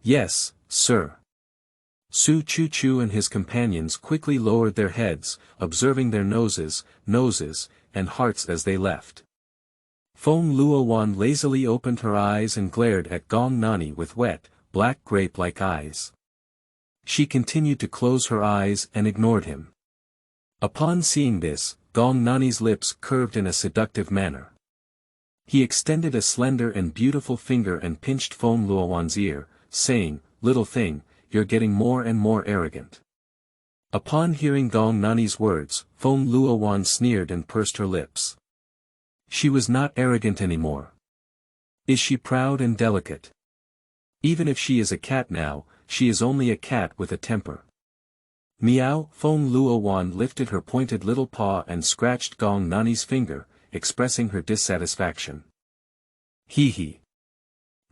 Yes, sir. Su Chu Chu and his companions quickly lowered their heads, observing their noses, and hearts as they left. Feng Luowan lazily opened her eyes and glared at Gong Nani with wet, black grape-like eyes. She continued to close her eyes and ignored him. Upon seeing this, Gong Nani's lips curved in a seductive manner. He extended a slender and beautiful finger and pinched Feng Luowan's ear, saying, "Little thing, you're getting more and more arrogant." Upon hearing Gong Nani's words, Feng Luowan sneered and pursed her lips. She was not arrogant anymore. Is she proud and delicate? Even if she is a cat now, she is only a cat with a temper. Meow. Feng Luowan lifted her pointed little paw and scratched Gong Nani's finger, expressing her dissatisfaction. Hee hee.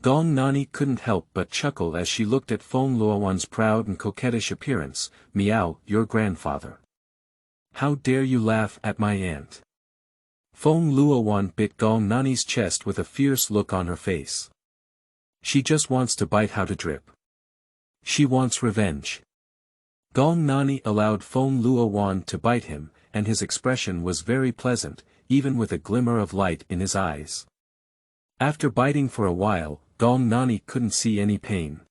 Gong Nani couldn't help but chuckle as she looked at Feng Luowan's proud and coquettish appearance. Meow, your grandfather. How dare you laugh at my aunt? Feng Luowan bit Gong Nani's chest with a fierce look on her face. She just wants to bite how to drip. She wants revenge. Gong Nani allowed Feng Luowan to bite him, and his expression was very pleasant, even with a glimmer of light in his eyes. After biting for a while, Gong Nani couldn't see any pain.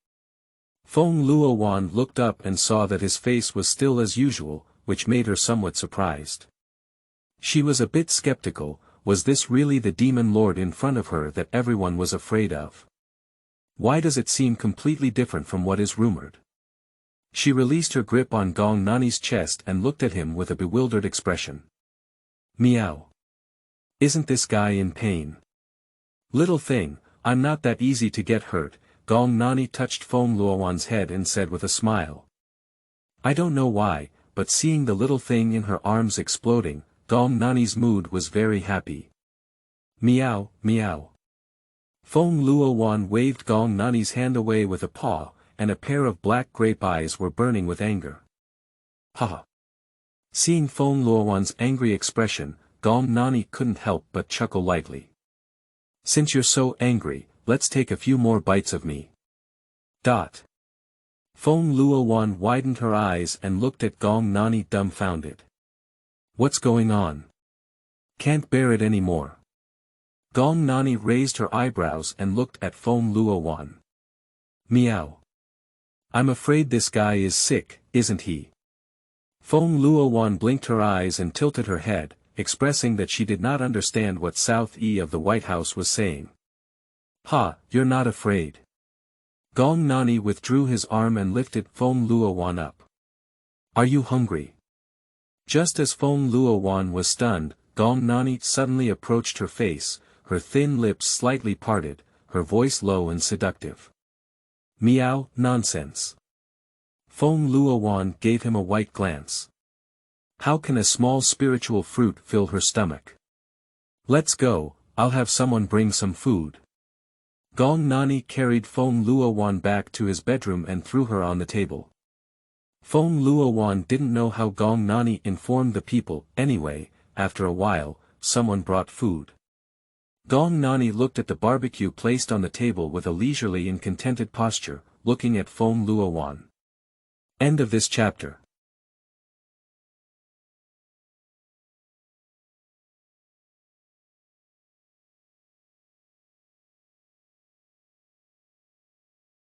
Feng Luowan looked up and saw that his face was still as usual, which made her somewhat surprised. She was a bit skeptical. Was this really the demon lord in front of her that everyone was afraid of? Why does it seem completely different from what is rumored? She released her grip on Gong Nani's chest and looked at him with a bewildered expression. Meow. Isn't this guy in pain? Little thing, I'm not that easy to get hurt. Gong Nani touched Feng Luowan's head and said with a smile. I don't know why, but seeing the little thing in her arms exploding, Gong Nani's mood was very happy. Meow, meow. Feng Luowan waved Gong Nani's hand away with a paw, and a pair of black grape eyes were burning with anger. Ha! Seeing Feng Luowan's angry expression, Gong Nani couldn't help but chuckle lightly. Since you're so angry, let's take a few more bites of me. Feng Luowan widened her eyes and looked at Gong Nani dumbfounded. What's going on? Can't bear it anymore. Gong Nani raised her eyebrows and looked at Feng Luowan. Meow. I'm afraid this guy is sick, isn't he? Feng Luowan blinked her eyes and tilted her head, expressing that she did not understand what South E of the White House was saying. Ha, you're not afraid. Gong Nani withdrew his arm and lifted Feng Luowan up. Are you hungry? Just as Feng Luowan was stunned, Gong Nani suddenly approached her face, her thin lips slightly parted, her voice low and seductive. Meow, nonsense. Feng Luowan gave him a white glance. How can a small spiritual fruit fill her stomach? Let's go, I'll have someone bring some food. Gong Nani carried Feng Luowan back to his bedroom and threw her on the table. Feng Luowan didn't know how Gong Nani informed the people. Anyway, after a while, someone brought food. Gong Nani looked at the barbecue placed on the table with a leisurely and contented posture, looking at Feng Luowan. End of this chapter.